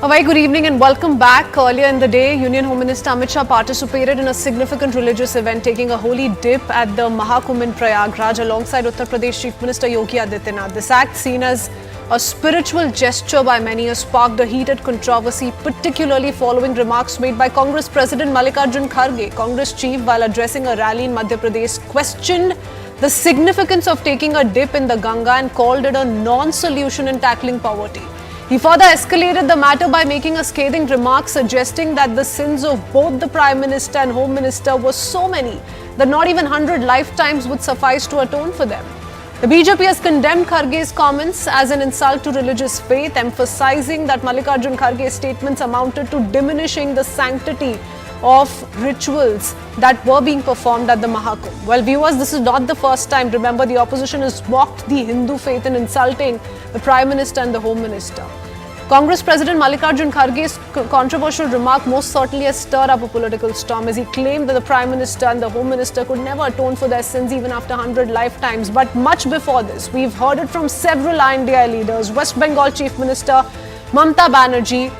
Speaker 1: A very good evening and welcome back. Earlier in the day, Union Home Minister Amit Shah participated in a significant religious event, taking a holy dip at the Mahakumbh in Prayagraj alongside Uttar Pradesh Chief Minister Yogi Adityanath. This act, seen as a spiritual gesture by many, has sparked a heated controversy, particularly following remarks made by Congress President Mallikarjun Kharge. Congress chief, while addressing a rally in Madhya Pradesh, questioned the significance of taking a dip in the Ganga and called it a non-solution in tackling poverty. He further escalated the matter by making a scathing remark suggesting that the sins of both the Prime Minister and Home Minister were so many that not even 100 lifetimes would suffice to atone for them. The BJP has condemned Kharge's comments as an insult to religious faith, emphasizing that Mallikarjun Kharge's statements amounted to diminishing the sanctity of rituals that were being performed at the Mahakumbh. Well, viewers, this is not the first time. Remember, the opposition has mocked the Hindu faith in insulting the Prime Minister and the Home Minister. Congress President Mallikarjun Kharge's controversial remark most certainly has stirred up a political storm, as he claimed that the Prime Minister and the Home Minister could never atone for their sins even after 100 lifetimes. But much before this, we've heard it from several INDI leaders. West Bengal Chief Minister Mamata Banerjee,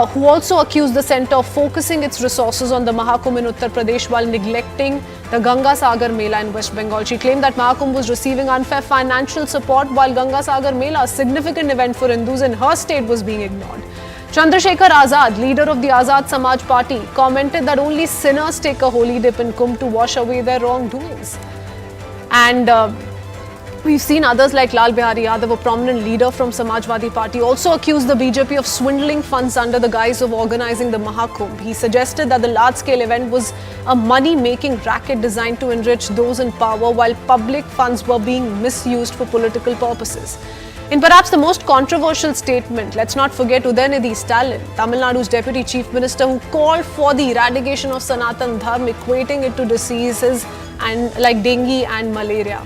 Speaker 1: who also accused the centre of focusing its resources on the Mahakumbh in Uttar Pradesh while neglecting the Ganga Sagar Mela in West Bengal. She claimed that Mahakumbh was receiving unfair financial support while Ganga Sagar Mela, a significant event for Hindus in her state, was being ignored. Chandrasekhar Azad, leader of the Azad Samaj Party, commented that only sinners take a holy dip in Kumbh to wash away their wrongdoings. And we've seen others like Lal Bihari Yadav, a prominent leader from Samajwadi Party, also accused the BJP of swindling funds under the guise of organizing the Mahakumbh. He suggested that the large-scale event was a money-making racket designed to enrich those in power, while public funds were being misused for political purposes. In perhaps the most controversial statement, let's not forget Udayanidhi Stalin, Tamil Nadu's Deputy Chief Minister, who called for the eradication of Sanatan Dharma, equating it to diseases and like dengue and malaria.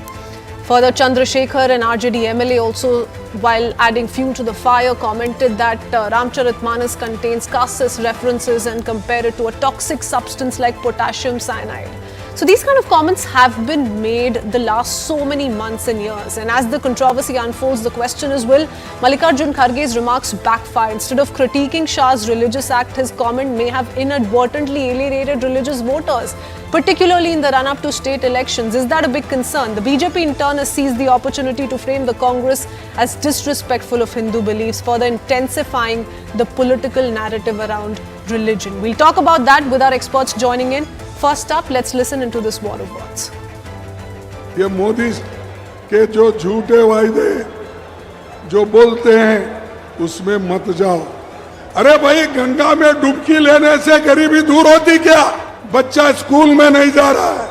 Speaker 1: Further, Chandrasekhar, an RJD MLA, also, while adding fuel to the fire, commented that Ramcharitmanas contains caste references and compared it to a toxic substance like potassium cyanide. So these kind of comments have been made the last so many months and years. And as the controversy unfolds, the question is, will Mallikarjun Kharge's remarks backfire? Instead of critiquing Shah's religious act, his comment may have inadvertently alienated religious voters, particularly in the run-up to state elections. Is that a big concern? The BJP in turn has seized the opportunity to frame the Congress as disrespectful of Hindu beliefs, further intensifying the political narrative around religion. We'll talk about that with our experts joining in. First up, let's listen into this war of words.
Speaker 15: ये मोदी के जो झूठे वायदे जो बोलते हैं उसमें मत जाओ। अरे भाई, गंगा में डुबकी लेने से गरीबी दूर होती क्या? बच्चा स्कूल में नहीं जा रहा है,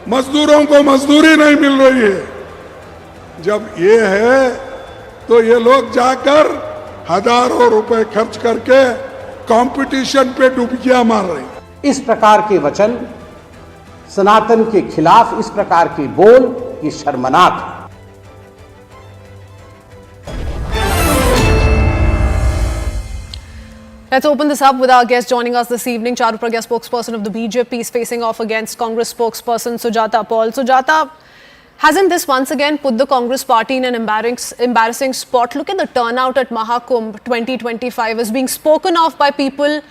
Speaker 15: मजदूरों को मजदूरी नहीं मिल रही है। जब ये है तो ये लोग जाकर हजारों रुपए खर्च करके कंपटीशन पे डुबकियां मार रहे हैं।
Speaker 16: इस प्रकार के वचन, सनातन के खिलाफ इस प्रकार के बोल, ये शर्मनाक है।
Speaker 1: Let's open this up with our guest joining us this evening. Charu Pragya, spokesperson of the BJP, is facing off against Congress spokesperson Sujata Paul. Sujata, hasn't this once again put the Congress party in an embarrassing spot? Look at the turnout at Mahakumbh 2025 is being spoken of by people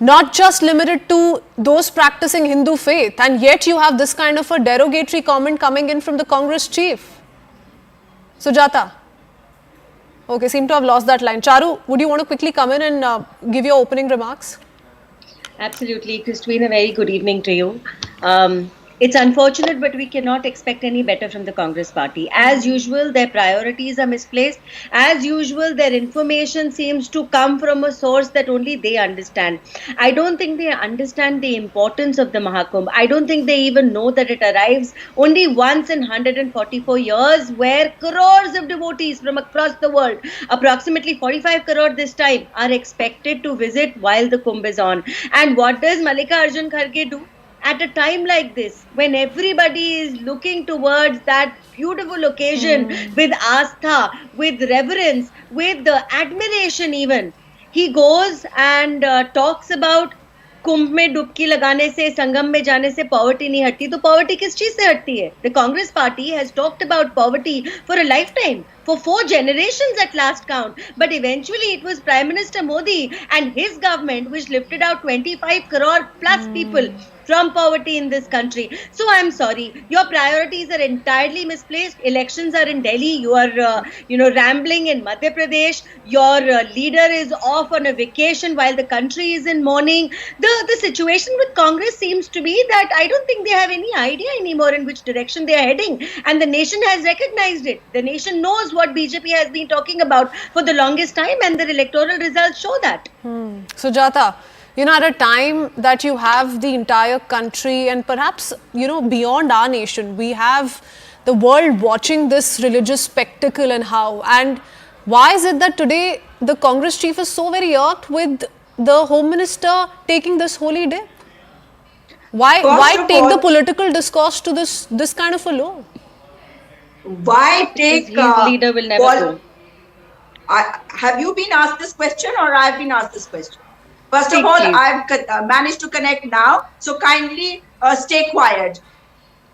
Speaker 1: not just limited to those practicing Hindu faith, and yet you have this kind of a derogatory comment coming in from the Congress chief. Sujata. Okay, seem to have lost that line. Charu, would you want to quickly come in and give your opening remarks?
Speaker 17: Absolutely, Christine, a very good evening to you. It's unfortunate, but we cannot expect any better from the Congress party. As usual, their priorities are misplaced. As usual, their information seems to come from a source that only they understand. I don't think they understand the importance of the Mahakumbh. I don't think they even know that it arrives only once in 144 years, where crores of devotees from across the world, approximately 45 crore this time, are expected to visit while the Kumbh is on. And what does Mallikarjun Kharge do? At a time like this, when everybody is looking towards that beautiful occasion with astha, with reverence, with admiration even, he goes and talks about कुंभ में डुबकी लगाने से, संगम में जाने से poverty नहीं हटती, तो पॉवर्टी किस चीज से हटती है? The Congress party has talked about poverty for a lifetime, for 4 generations at last count, but eventually it was Prime Minister Modi and his government which lifted out 25 crore plus people from poverty in this country. So I'm sorry, your priorities are entirely misplaced. Elections are in Delhi. You are, rambling in Madhya Pradesh. Your leader is off on a vacation while the country is in mourning. The situation with Congress seems to be that I don't think they have any idea anymore in which direction they are heading. And the nation has recognized it. The nation knows what BJP has been talking about for the longest time, and the electoral results show that.
Speaker 1: Sujata, at a time that you have the entire country and perhaps, beyond our nation, we have the world watching this religious spectacle and how? And why is it that today the Congress chief is so very irked with the Home Minister taking this holy day? Why take the political discourse to this kind of a low?
Speaker 18: Why take
Speaker 17: his leader will never go.
Speaker 18: Have you been asked this question or I've been asked this question? First of all, I've managed to connect now, so kindly stay quiet.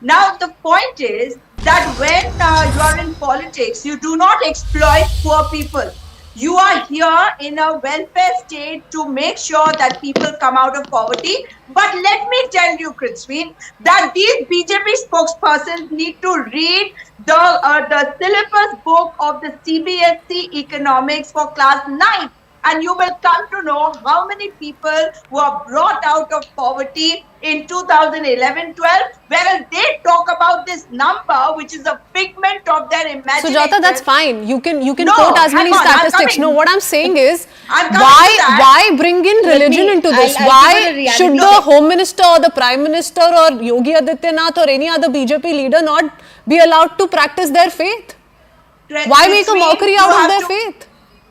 Speaker 18: Now, the point is that when you are in politics, you do not exploit poor people. You are here in a welfare state to make sure that people come out of poverty. But let me tell you, Christine, that these BJP spokespersons need to read the syllabus book of the CBSE economics for class 9. And you will come to know how many people were brought out of poverty in 2011-12, whereas they talk about this number, which is a figment of their imagination.
Speaker 1: Sujata, that's fine. You can quote as many statistics. No, what I'm saying is, why bring in religion into this? Why should the Home Minister or the Prime Minister or Yogi Adityanath or any other BJP leader not be allowed to practice their faith? Why make a mockery out of their faith?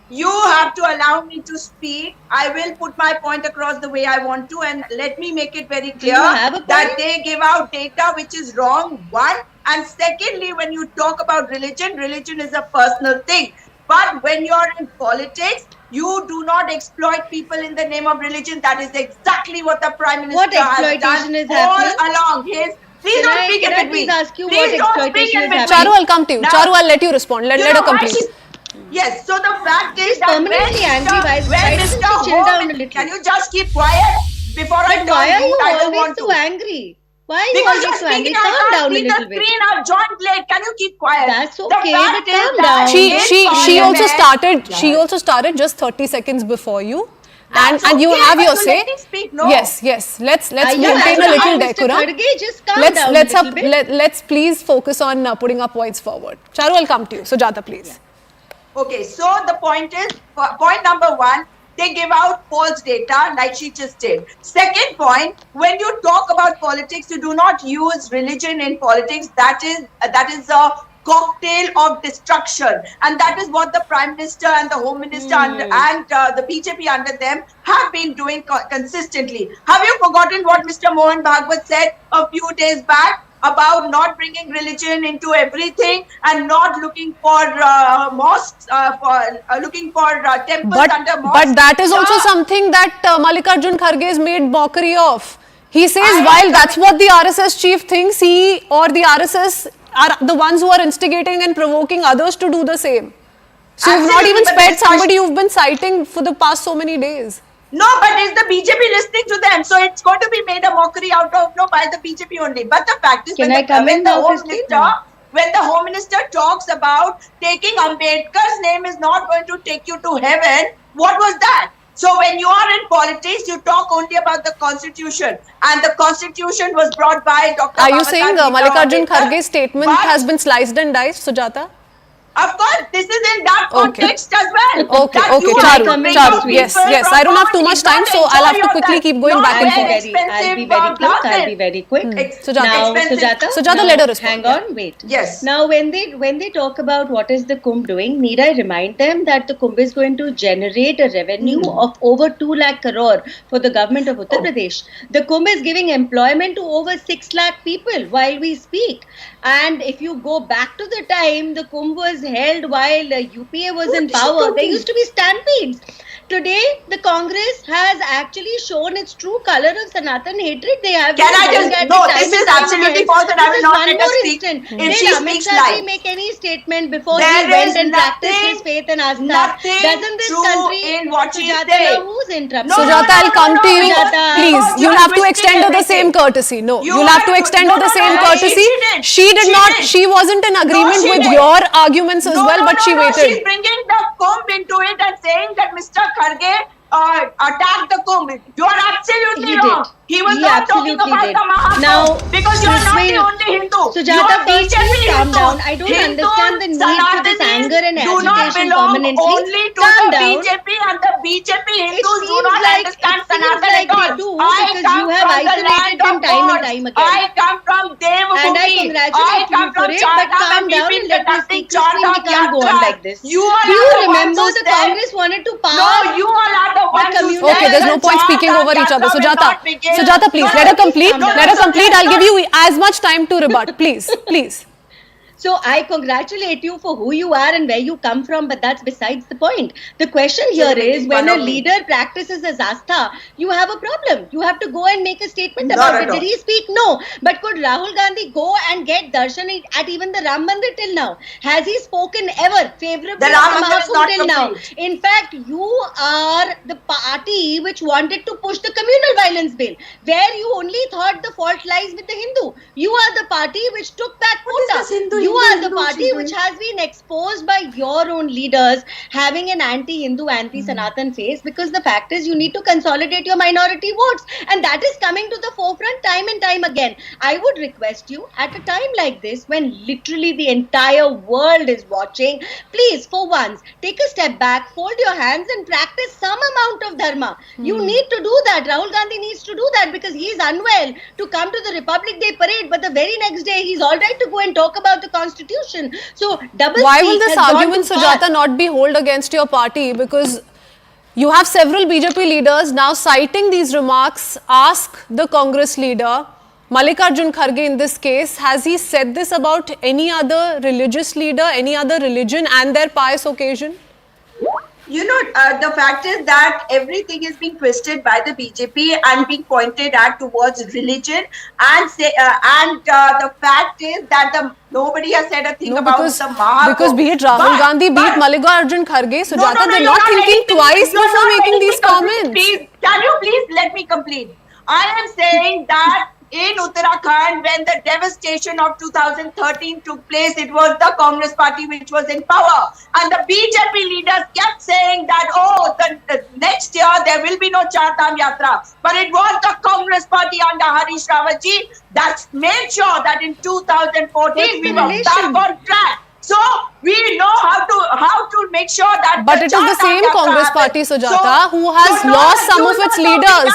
Speaker 18: You have to allow me to speak. I will put my point across the way I want to, and let me make it very clear that they give out data which is wrong, one. And secondly, when you talk about religion, religion is a personal thing. But when you're in politics, you do not exploit people in the name of religion. That is exactly what the Prime Minister has done all along. Please don't speak in between.
Speaker 17: Please ask you what exploitation is happening.
Speaker 1: Charu, I'll come to you. Charu, I'll let you respond. Let her complete.
Speaker 18: Yes, so the fact is that
Speaker 17: permanently angry. Why don't you chill down a little?
Speaker 18: Can you just keep quiet before I talk?
Speaker 17: Why are you always so angry? Why are you always so angry? Calm down a little bit.
Speaker 18: I've joined late. Can you keep quiet?
Speaker 17: That's okay, but calm down.
Speaker 1: She also started just 30 seconds before you. And you have your say. Yes. Let's maintain a little decorum.
Speaker 17: Just calm down a little bit.
Speaker 1: Let's please focus on putting our points forward. Charu, I'll come to you. Sujata, please.
Speaker 18: Yeah. Okay, so the point is, point number one, they give out false data like she just did. Second point, when you talk about politics, you do not use religion in politics. That is a cocktail of destruction. And that is what the Prime Minister and the Home Minister and the BJP under them have been doing consistently. Have you forgotten what Mr. Mohan Bhagwat said a few days back about not bringing religion into everything and not looking for mosques, looking for temples under mosques?
Speaker 1: But that is also something that Mallikarjun Kharge has made mockery of. He says while that's what the RSS chief thinks, he or the RSS are the ones who are instigating and provoking others to do the same. So you've not even spared somebody you've been citing for the past so many days.
Speaker 18: No, but is the BJP listening to them? So it's going to be made a mockery out of by the BJP only. But the fact is, when the Home Minister talks about taking Ambedkar's name is not going to take you to heaven, what was that? So when you are in politics, you talk only about the Constitution, and the Constitution was brought by Dr.
Speaker 1: Are you saying Mallikarjun Kharge's statement has been sliced and diced, Sujata?
Speaker 18: Of course, this is in that context as well.
Speaker 1: Okay, Charu. Yes. I don't have too much time, so I'll have to quickly keep going back and forth.
Speaker 17: I'll be very quick.
Speaker 1: Sujata, let her respond.
Speaker 17: Hang on, wait.
Speaker 18: Yes.
Speaker 17: Now, when they talk about what is the Kumbh doing, need I remind them that the Kumbh is going to generate a revenue of over 2 lakh crore for the government of Uttar Pradesh. The Kumbh is giving employment to over 6 lakh people while we speak. And if you go back to the time the Kumbh was held while UPA was in power, there used to be stampedes. Today, the Congress has actually shown its true color of Sanatan hatred. They have.
Speaker 18: Can I just? No, this is absolutely false, and I will not let her speak. If she speaks lies,
Speaker 17: make any statement before he went and practiced his faith and Astha. Doesn't this country?
Speaker 18: In what she said.
Speaker 17: Who's interrupting?
Speaker 1: Sujata, I'll come to you. Please, you'll have to extend her the same courtesy. No, you'll have to extend her the same courtesy. She did not. She wasn't in agreement with your arguments as well, but she waited.
Speaker 18: She's bringing the Kumbh into it and saying that Mr. Kharge attacked the Kumbh. You are absolutely wrong. He was not talking about the Mahakambh.
Speaker 17: Now,
Speaker 18: because you are not the only Hindu.
Speaker 17: Sujata, please calm down. I don't understand the need for this anger and agitation permanently.
Speaker 18: Only to the BJP and the BJP Hindus do
Speaker 17: seems
Speaker 18: not
Speaker 17: like-
Speaker 18: understand
Speaker 17: it seems
Speaker 18: Sanatan
Speaker 17: like
Speaker 18: at
Speaker 17: they
Speaker 18: all.
Speaker 17: do,
Speaker 18: I
Speaker 17: because
Speaker 18: come
Speaker 17: you have
Speaker 18: from the
Speaker 17: isolated
Speaker 18: land
Speaker 17: him
Speaker 18: of
Speaker 17: time and
Speaker 18: gods.
Speaker 17: time again.
Speaker 18: I come from Devbhoomi.
Speaker 17: And I congratulate
Speaker 18: I come
Speaker 17: you for
Speaker 18: from
Speaker 17: it,
Speaker 18: Char
Speaker 17: but
Speaker 18: Dham
Speaker 17: calm
Speaker 18: and we've
Speaker 17: down
Speaker 18: been
Speaker 17: and let me
Speaker 18: conducting
Speaker 17: speak.
Speaker 18: Char
Speaker 17: Christine, we
Speaker 18: Dham
Speaker 17: can't go on
Speaker 18: Yatras.
Speaker 17: like this.
Speaker 18: You all
Speaker 17: Do you
Speaker 18: are the
Speaker 17: remember
Speaker 18: ones who
Speaker 17: the
Speaker 18: said-
Speaker 17: Congress wanted to pass?
Speaker 18: No, you all are the ones who
Speaker 17: community-
Speaker 18: said
Speaker 1: Okay, there's no
Speaker 18: that
Speaker 1: point
Speaker 18: Char
Speaker 1: speaking
Speaker 18: Dham
Speaker 1: over each other.
Speaker 18: Yatra will
Speaker 1: Sujata,
Speaker 18: not begin.
Speaker 1: Sujata, please,
Speaker 18: No,
Speaker 1: let
Speaker 18: no,
Speaker 1: her complete.
Speaker 17: calm down.
Speaker 1: Let her
Speaker 18: No,
Speaker 1: complete.
Speaker 18: no,
Speaker 1: I'll
Speaker 18: no.
Speaker 1: give you as much time to rebut. Please.
Speaker 17: So I congratulate you for who you are and where you come from, but that's besides the point. The question here
Speaker 18: You're making
Speaker 17: is, when
Speaker 18: fun
Speaker 17: a
Speaker 18: of me.
Speaker 17: leader practices as Astha, you have a problem. You have to go and make a statement
Speaker 18: Not
Speaker 17: about
Speaker 18: at
Speaker 17: it.
Speaker 18: all.
Speaker 17: Did he speak? No. But could Rahul Gandhi go and get darshan at even the Ram Mandir till now? Has he spoken ever favorably
Speaker 18: The Ram
Speaker 17: of
Speaker 18: Mandir is
Speaker 17: Mahakumbh
Speaker 18: not
Speaker 17: till now?
Speaker 18: complete.
Speaker 17: In fact, you are the party which wanted to push the communal violence bill, where you only thought the fault lies with the Hindu. You are the party which took that quota. You are the party which has been exposed by your own leaders having an anti-Hindu, anti-Sanatan face, because the fact is you need to consolidate your minority votes, and that is coming to the forefront time and time again. I would request you, at a time like this when literally the entire world is watching, please for once take a step back, fold your hands and practice some amount of dharma. You need to do that. Rahul Gandhi needs to do that, because he is unwell to come to the Republic Day parade, but the very next day he's all right to go and talk about the constitution. So double
Speaker 1: Why will
Speaker 17: speak
Speaker 1: this
Speaker 17: has gone
Speaker 1: argument,
Speaker 17: too far.
Speaker 1: Sujata, not be held against your party? Because you have several BJP leaders now citing these remarks. Ask the Congress leader, Mallikarjun Kharge in this case, has he said this about any other religious leader, any other religion and their pious occasion?
Speaker 18: You know, the fact is that everything is being twisted by the BJP and being pointed at towards religion, and the fact is that nobody has said a thing about the Mahakumbh.
Speaker 1: Because be it Rahul Gandhi, be it Mallikarjun Kharge, Sujata, they're not thinking twice before making these comments.
Speaker 18: Please, can you please let me complete? I am saying that in Uttarakhand, when the devastation of 2013 took place, it was the Congress party which was in power. And the BJP leaders kept saying that, oh, the next year there will be no Char Dham Yatra. But it was the Congress party under Harish Rawatji that made sure that in 2014 we were back on track. So we know how to make sure that.
Speaker 1: But it is the same Congress party, Sujata, who has lost some of its leaders,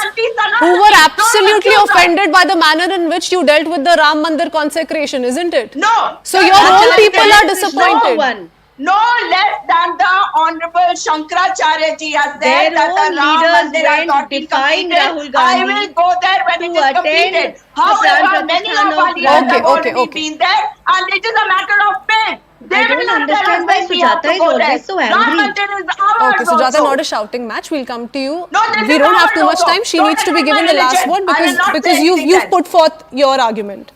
Speaker 1: who were absolutely offended by the manner in which you dealt with the Ram Mandir consecration, isn't it?
Speaker 18: No.
Speaker 1: So your own people are disappointed.
Speaker 18: No less than the Honorable Shankaracharya ji has said
Speaker 17: Their
Speaker 18: that
Speaker 17: own
Speaker 18: the Ram
Speaker 17: leaders
Speaker 18: Mandir has not
Speaker 17: went
Speaker 18: been
Speaker 17: defying
Speaker 18: completed.
Speaker 17: Rahul Gandhi
Speaker 18: I will go there when it
Speaker 17: to
Speaker 18: is completed.
Speaker 17: attend
Speaker 18: However,
Speaker 17: the
Speaker 18: many of
Speaker 17: Pradhan
Speaker 18: our
Speaker 17: of
Speaker 18: leaders have already been there, and it is a matter of faith.
Speaker 17: I don't understand why Sujata is always so angry.
Speaker 1: Okay, Sujata, not a shouting match. We'll come to you.
Speaker 18: No, this
Speaker 1: We
Speaker 18: is
Speaker 1: don't
Speaker 18: not
Speaker 1: have too much time. She needs to be given the last word because you've put forth your argument.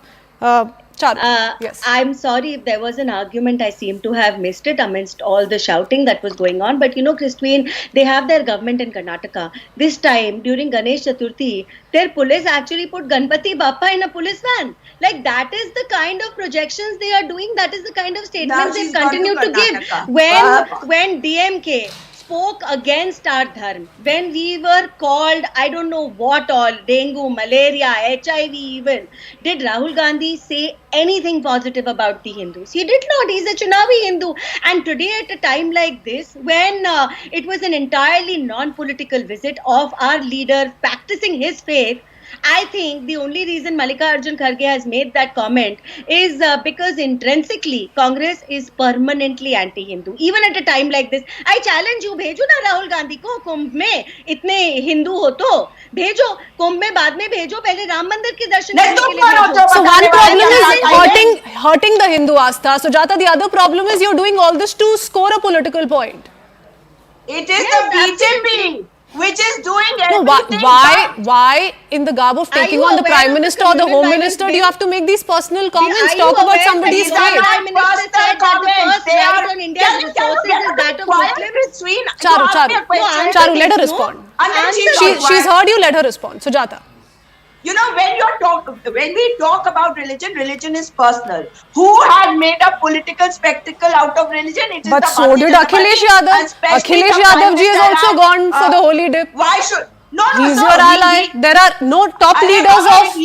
Speaker 1: Charu, yes.
Speaker 17: I'm sorry if there was an argument. I seem to have missed it amidst all the shouting that was going on. But you know, Christine, they have their government in Karnataka. This time, during Ganesh Chaturthi, their police actually put Ganpati Bappa in a police van. Like, that is the kind of projections they are doing. That is the kind of statements they've continued to give. When DMK spoke against our dharma, when we were called, I don't know what all, dengue, malaria, HIV even, did Rahul Gandhi say anything positive about the Hindus? He did not. He's a Chunavi Hindu. And today, at a time like this, when it was an entirely non-political visit of our leader practicing his faith, I think the only reason Mallikarjun Kharge has made that comment is because intrinsically Congress is permanently anti-Hindu. Even at a time like this, I challenge you, भेजो ना राहुल गांधी को कुंभ में इतने हिंदू हो तो भेजो कुंभ में बाद में भेजो पहले राम मंदिर के दर्शन करने के लिए भेजो.
Speaker 1: So one problem is hurting the Hindu Astha. Sujata, the other problem is you're doing all this to score a political point.
Speaker 18: It is the BJP which is doing everything.
Speaker 1: No, why in the garb of taking on the Prime Minister or the Home Minister do you have to make these personal comments? Talk about somebody's faith.
Speaker 17: The Prime Minister said that the first right on India's resources is that of Muslims.
Speaker 1: Charu, let her respond. She's heard you, let her respond. Sujata.
Speaker 18: You know, when we talk about religion, religion is personal. Who had made a political spectacle out of religion? It is
Speaker 1: but so did Akhilesh Yadav. Akhilesh Yadav ji has also gone for the holy dip.
Speaker 18: Why should? No,
Speaker 1: he's your ally. There are no top leaders of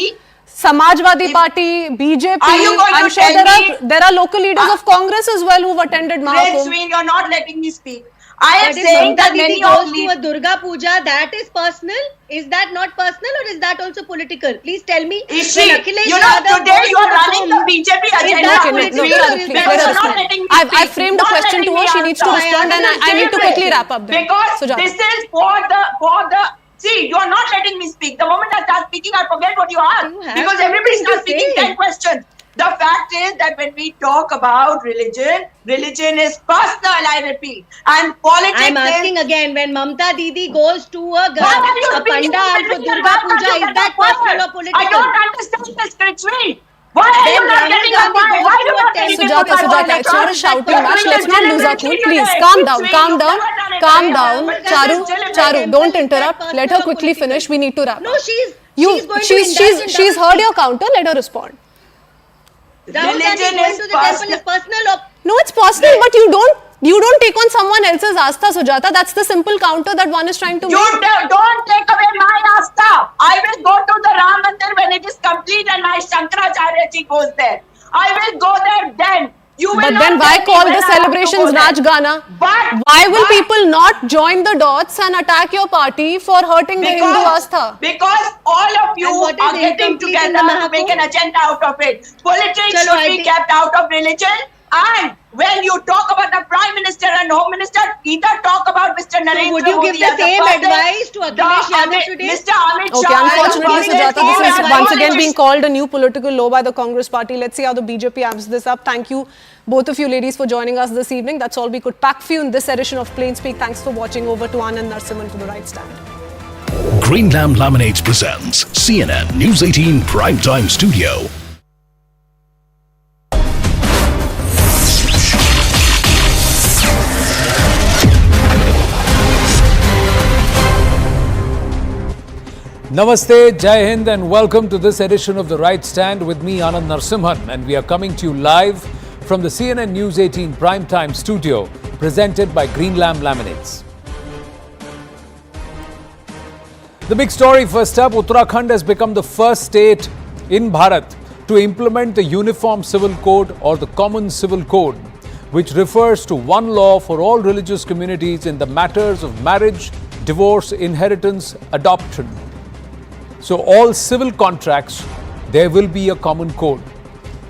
Speaker 1: Samajwadi Party, BJP. I'm sure there are local leaders of Congress as well who've attended Mahakumbh.
Speaker 18: Sween, you're not letting me speak. I am saying that many of
Speaker 17: goes to a Durga Puja, that is personal. Is that not personal, or is that also political? Please tell me.
Speaker 18: Is she? Today you are running the BJP agenda.
Speaker 1: I've framed the question to her. She needs to respond, and I need to quickly wrap up.
Speaker 18: Because this is for the. See, you are not letting me speak. The moment I start speaking, I forget what you asked. Because everybody starts speaking 10 questions. The fact is that when we talk about religion, religion is personal, I repeat. And politics
Speaker 17: I'm asking again, when Mamta Didi goes to a pandal for Durga Puja, is that personal or political?
Speaker 18: I don't understand this, Krishwi. Why are you not getting a point? Why are you not getting
Speaker 1: Sujata, it's not a shouting match. Let's not lose our cool. Please, calm down. Charu, don't interrupt. Let her quickly finish. We need to wrap.
Speaker 17: No, she's
Speaker 1: heard your counter. Let her respond.
Speaker 18: Religion is
Speaker 17: personal.
Speaker 1: No, it's personal, but you don't take on someone else's astha, Sujata. That's the simple counter that one is trying to make.
Speaker 18: Don't take away my astha. I will go to the Ram Mandir when it is complete and my Shankaracharya ji goes there. I will go there then.
Speaker 1: But then why call the celebrations Raj Gana? Why will people not join the dots and attack your party for hurting the Hindu astha?
Speaker 18: Because all of you are getting together to make an agenda out of it. Politics should be kept out of religion. And when you talk about the Prime Minister and Home Minister, either talk about Mr. Narendra Modi.
Speaker 17: Would you give the same advice to Akhilesh Yadav today?
Speaker 18: Mr. Amit Shah.
Speaker 1: Okay, unfortunately, Sujata, this is once again being called a new political law by the Congress party. Let's see how the BJP amps this up. Thank you, both of you ladies, for joining us this evening. That's all we could pack for you in this edition of Plain Speak. Thanks for watching. Over to Anand Narsimhan for the right stand.
Speaker 19: Greenlam Laminates presents CNN News 18 Primetime Studio.
Speaker 20: Namaste, Jai Hind, and welcome to this edition of The Right Stand with me, Anand Narsimhan. And we are coming to you live from the CNN News 18 Primetime Studio, presented by Greenlam Laminates. The big story first up, Uttarakhand has become the first state in Bharat to implement the Uniform Civil Code or the Common Civil Code, which refers to one law for all religious communities in the matters of marriage, divorce, inheritance, adoption. So all civil contracts, there will be a common code.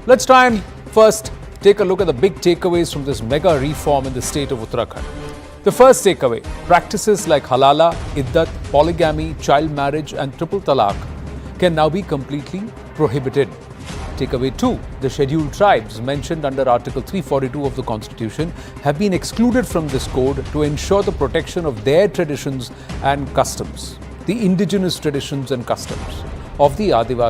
Speaker 20: Let's try and first take a look at the big takeaways from this mega reform in the state of Uttarakhand. The first takeaway, practices like halala, iddat, polygamy, child marriage and triple talaq can now be completely prohibited. Takeaway 2, the scheduled tribes mentioned under Article 342 of the Constitution have been excluded from this code to ensure the protection of their traditions and customs, the indigenous traditions and customs of the Adivasi